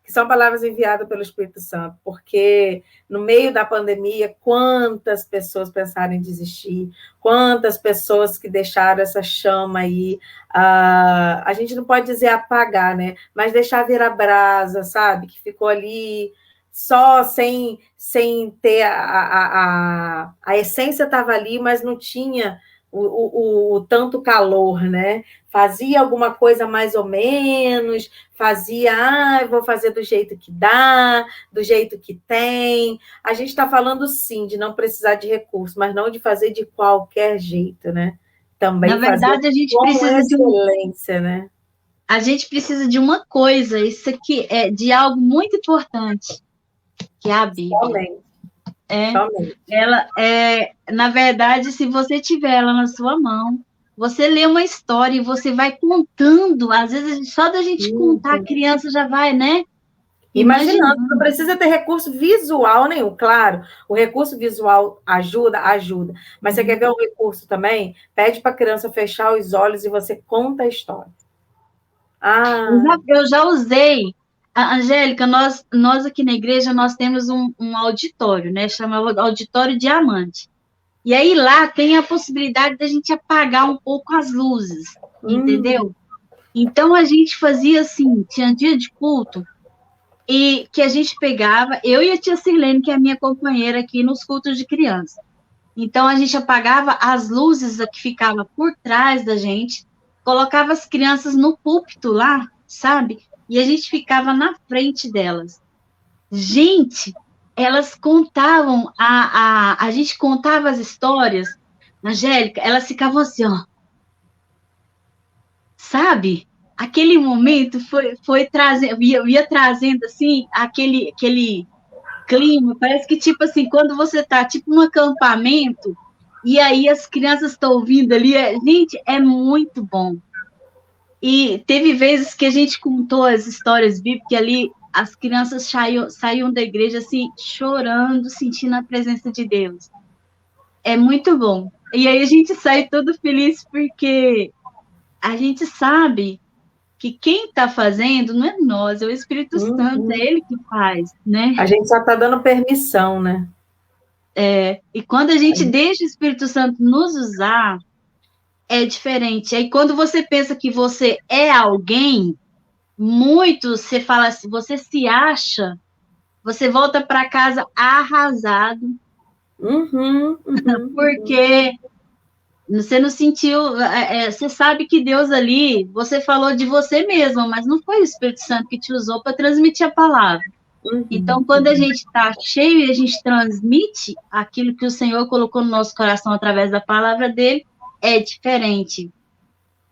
A: são palavras enviadas pelo Espírito Santo, porque no meio da pandemia, quantas pessoas pensaram em desistir, quantas pessoas que deixaram essa chama aí, a gente não pode dizer apagar, né? Mas deixar virar brasa, sabe? Que ficou ali só sem ter a essência estava ali, mas não tinha o tanto calor, né? Fazia alguma coisa mais ou menos, eu vou fazer do jeito que dá, do jeito que tem. A gente está falando, sim, de não precisar de recurso, mas não de fazer de qualquer jeito, né? Também
B: na verdade, a gente precisa
A: excelência, né?
B: A gente precisa de uma coisa, isso aqui é de algo muito importante, que é a Bíblia. Ela na verdade, se você tiver ela na sua mão, você lê uma história e você vai contando, às vezes só da gente contar, a criança já vai, né?
A: Imaginando, não precisa ter recurso visual nenhum, claro, o recurso visual ajuda, mas você quer ver um recurso também? Pede para a criança fechar os olhos e você conta a história.
B: Eu já usei. Angélica, nós aqui na igreja, nós temos um auditório, né? Chamado Auditório Diamante. E aí lá tem a possibilidade da gente apagar um pouco as luzes, entendeu? Então, a gente fazia assim, tinha dia de culto, e que a gente pegava, eu e a tia Sirlene, que é a minha companheira aqui nos cultos de criança. Então, a gente apagava as luzes que ficavam por trás da gente, colocava as crianças no púlpito lá, sabe? E a gente ficava na frente delas. Gente, elas contavam, a gente contava as histórias, Angélica, elas ficavam assim, ó, sabe? Aquele momento foi trazendo, ia trazendo, assim, aquele clima, parece que, tipo assim, quando você tá, tipo, num acampamento, e aí as crianças estão ouvindo ali, gente, é muito bom. E teve vezes que a gente contou as histórias bíblicas ali, as crianças saíam da igreja, assim, chorando, sentindo a presença de Deus. É muito bom. E aí a gente sai todo feliz, porque a gente sabe que quem está fazendo não é nós, é o Espírito Santo, é ele que faz, né?
A: A gente só está dando permissão, né?
B: E quando a gente deixa o Espírito Santo nos usar, é diferente. Aí quando você pensa que você é alguém, muito você fala assim, você se acha, você volta para casa arrasado, porque você não sentiu, você sabe que Deus ali, você falou de você mesmo, mas não foi o Espírito Santo que te usou para transmitir a palavra. Então, quando a gente está cheio e a gente transmite aquilo que o Senhor colocou no nosso coração através da palavra dele, é diferente.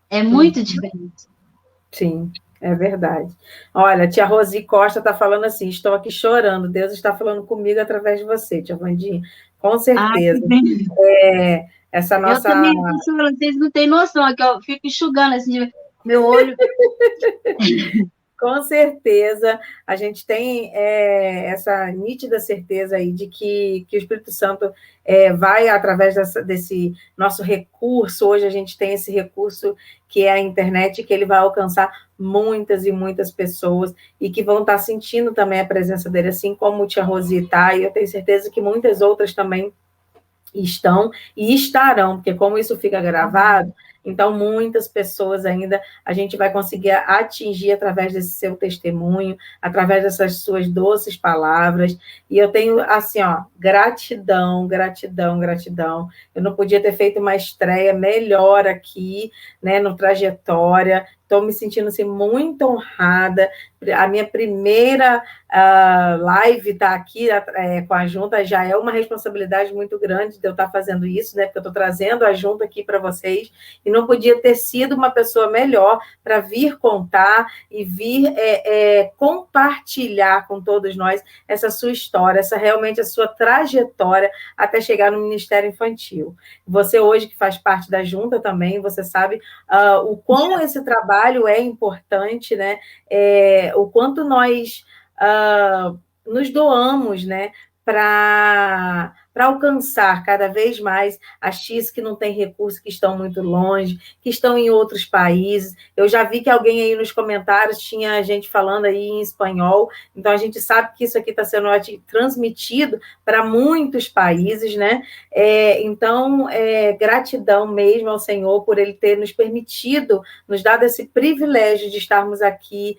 B: É muito diferente.
A: Sim, é verdade. Olha, a tia Rosi Costa está falando assim, estou aqui chorando, Deus está falando comigo através de você, tia Vandinha. Com certeza. Essa nossa...
B: Eu também, vocês não têm noção, aqui eu fico enxugando assim, meu olho...
A: Com certeza, a gente tem essa nítida certeza aí de que o Espírito Santo vai, através desse nosso recurso, hoje a gente tem esse recurso que é a internet, que ele vai alcançar muitas e muitas pessoas e que vão estar sentindo também a presença dele, assim como o tia Rosi está, e eu tenho certeza que muitas outras também estão e estarão, porque como isso fica gravado, então muitas pessoas ainda a gente vai conseguir atingir através desse seu testemunho, através dessas suas doces palavras, e eu tenho assim, ó, gratidão, gratidão, gratidão. Eu não podia ter feito uma estreia melhor aqui, né, no Trajetória. Estou me sentindo assim, muito honrada. A minha primeira live está aqui com a Junta, já é uma responsabilidade muito grande de eu estar fazendo isso, né? Porque eu estou trazendo a Junta aqui para vocês, e não podia ter sido uma pessoa melhor para vir contar e vir compartilhar com todos nós essa sua história, realmente a sua trajetória até chegar no Ministério Infantil. Você hoje que faz parte da Junta também, você sabe o quão esse trabalho é importante, né? O quanto nós nos doamos, né? Para alcançar cada vez mais as tias que não têm recurso, que estão muito longe, que estão em outros países. Eu já vi que alguém aí nos comentários tinha gente falando aí em espanhol, então a gente sabe que isso aqui está sendo transmitido para muitos países, né? Então, gratidão mesmo ao Senhor por Ele ter nos permitido, nos dado esse privilégio de estarmos aqui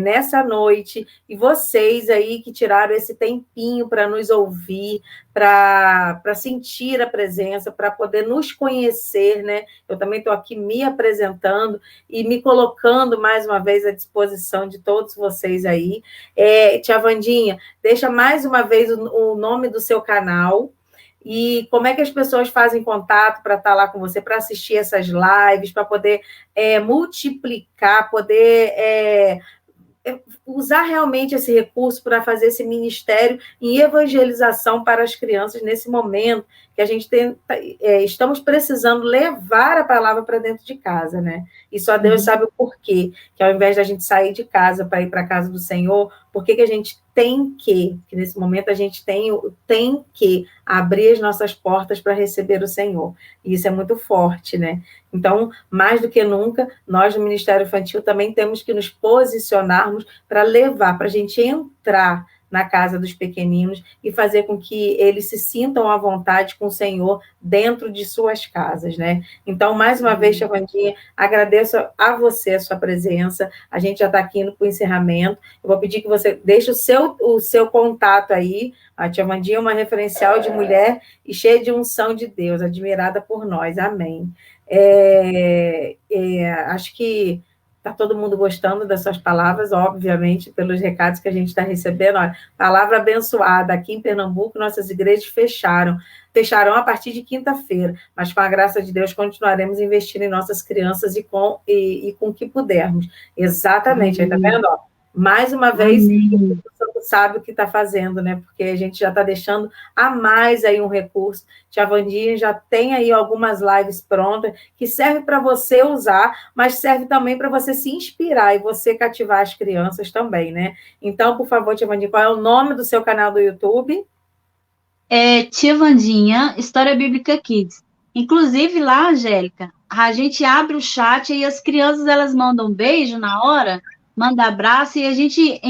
A: nessa noite, e vocês aí que tiraram esse tempinho para nos ouvir, para sentir a presença, para poder nos conhecer, né? Eu também estou aqui me apresentando e me colocando mais uma vez à disposição de todos vocês aí. Tia Vandinha, deixa mais uma vez o nome do seu canal e como é que as pessoas fazem contato para estar lá com você, para assistir essas lives, para poder multiplicar, poder usar realmente esse recurso para fazer esse ministério em evangelização para as crianças nesse momento que a gente estamos precisando levar a palavra para dentro de casa, né? E só Deus sabe o porquê, que ao invés da gente sair de casa para ir para a casa do Senhor, por que a gente tem que nesse momento a gente tem que abrir as nossas portas para receber o Senhor. E isso é muito forte, né? Então, mais do que nunca, nós no Ministério Infantil também temos que nos posicionarmos para levar, para a gente entrar na casa dos pequeninos e fazer com que eles se sintam à vontade com o Senhor dentro de suas casas, né? Então, mais uma vez, tia Wandinha, agradeço a você a sua presença. A gente já está aqui indo para o encerramento. Eu vou pedir que você deixe o seu contato aí. A tia Wandinha é uma referencial de mulher e cheia de unção de Deus, admirada por nós. Amém. Acho que está todo mundo gostando das suas palavras, obviamente, pelos recados que a gente está recebendo. Olha, palavra abençoada. Aqui em Pernambuco, nossas igrejas fecharam a partir de quinta-feira, mas com a graça de Deus continuaremos investindo em nossas crianças e com o que pudermos. Exatamente, aí tá vendo? Ó, mais uma vez, o Santo sabe o que está fazendo, né? Porque a gente já está deixando a mais aí um recurso. Tia Wandinha já tem aí algumas lives prontas que serve para você usar, mas serve também para você se inspirar e você cativar as crianças também, né? Então, por favor, tia Wandinha, qual é o nome do seu canal do YouTube?
B: Tia Wandinha, História Bíblica Kids. Inclusive lá, Angélica, a gente abre o chat e as crianças elas mandam um beijo na hora, manda abraço e a gente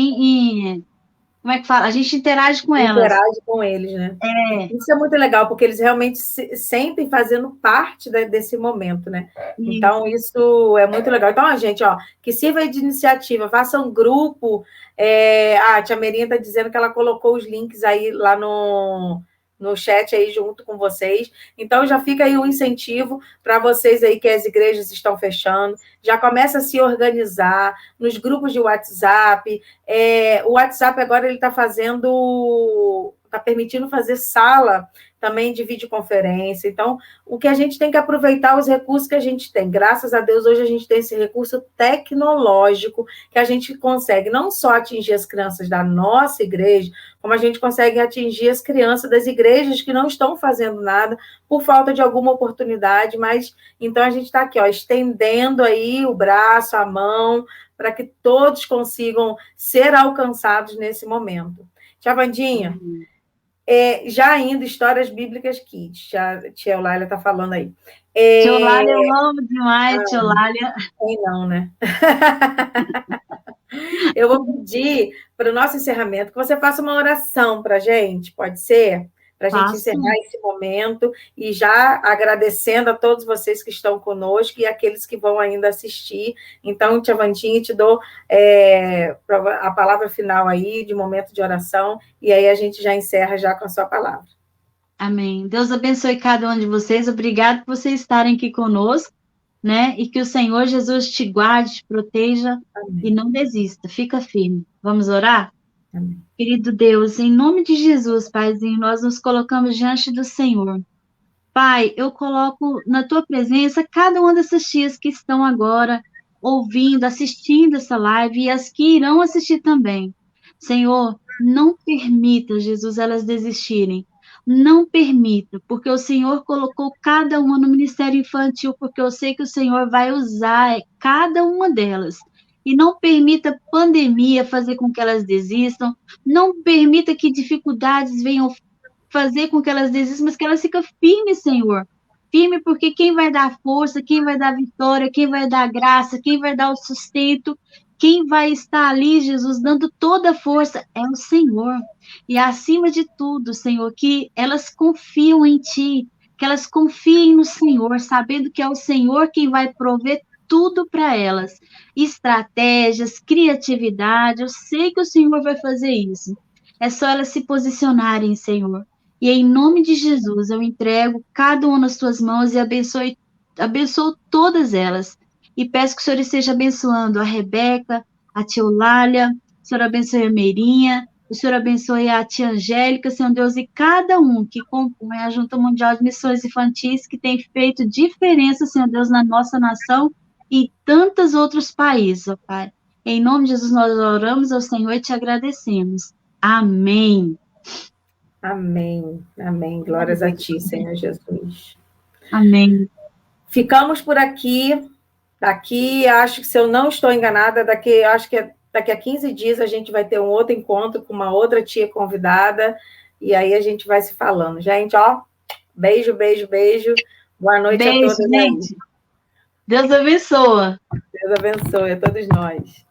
B: como é que fala? A gente interage com elas.
A: Interage com eles, né? Isso é muito legal, porque eles realmente se sentem fazendo parte desse momento, né? Então, isso é muito legal. Então, a gente, ó, que sirva de iniciativa, faça um grupo. A tia Merinha está dizendo que ela colocou os links aí lá no chat aí junto com vocês. Então, já fica aí um incentivo para vocês aí que as igrejas estão fechando. Já começa a se organizar nos grupos de WhatsApp. O WhatsApp agora ele está permitindo fazer sala também de videoconferência. Então, o que a gente tem que aproveitar os recursos que a gente tem. Graças a Deus, hoje a gente tem esse recurso tecnológico que a gente consegue não só atingir as crianças da nossa igreja, como a gente consegue atingir as crianças das igrejas que não estão fazendo nada por falta de alguma oportunidade, mas então a gente está aqui, ó, estendendo aí o braço, a mão, para que todos consigam ser alcançados nesse momento. Tia Wandinha, já indo, Histórias Bíblicas Kids, a tia Eulália está falando aí.
B: Tia Eulália, eu amo demais, tia Eulália.
A: Tem não, né? Eu vou pedir, para o nosso encerramento, que você faça uma oração para a gente, pode ser? Para a gente encerrar esse momento e já agradecendo a todos vocês que estão conosco e aqueles que vão ainda assistir. Então, tia Wandinha, te dou a palavra final aí, de momento de oração, e aí a gente já encerra já com a sua palavra.
B: Amém. Deus abençoe cada um de vocês. Obrigado por vocês estarem aqui conosco, né? E que o Senhor Jesus te guarde, te proteja. Amém. E não desista. Fica firme. Vamos orar?
A: Amém.
B: Querido Deus, em nome de Jesus, Paizinho, nós nos colocamos diante do Senhor. Pai, eu coloco na tua presença cada uma dessas tias que estão agora ouvindo, assistindo essa live e as que irão assistir também. Senhor, não permita, Jesus, elas desistirem. Não permita, porque o Senhor colocou cada uma no ministério infantil, porque eu sei que o Senhor vai usar cada uma delas. E não permita pandemia fazer com que elas desistam, não permita que dificuldades venham fazer com que elas desistam, mas que elas fiquem firmes, Senhor. Firme, porque quem vai dar força, quem vai dar vitória, quem vai dar graça, quem vai dar o sustento, quem vai estar ali, Jesus, dando toda a força é o Senhor. E acima de tudo, Senhor, que elas confiam em Ti, que elas confiem no Senhor, sabendo que é o Senhor quem vai prover tudo para elas, estratégias, criatividade, eu sei que o Senhor vai fazer isso, é só elas se posicionarem, Senhor, e em nome de Jesus, eu entrego cada uma nas tuas mãos e abençoo todas elas, e peço que o Senhor esteja abençoando a Rebeca, a tia Eulália, o Senhor abençoe a Meirinha, o Senhor abençoe a tia Angélica, Senhor Deus, e cada um que compõe a Junta Mundial de Missões Infantis, que tem feito diferença, Senhor Deus, na nossa nação, e tantos outros países, ó Pai. Em nome de Jesus, nós oramos ao Senhor e te agradecemos. Amém.
A: Amém. Amém. Glórias a ti, Senhor Jesus.
B: Amém.
A: Ficamos por aqui. Daqui, acho que se eu não estou enganada, acho que daqui a 15 dias a gente vai ter um outro encontro com uma outra tia convidada. E aí a gente vai se falando. Gente, ó, beijo, beijo, beijo. Boa noite a todos.
B: Gente. Deus abençoe.
A: Deus abençoe a todos nós.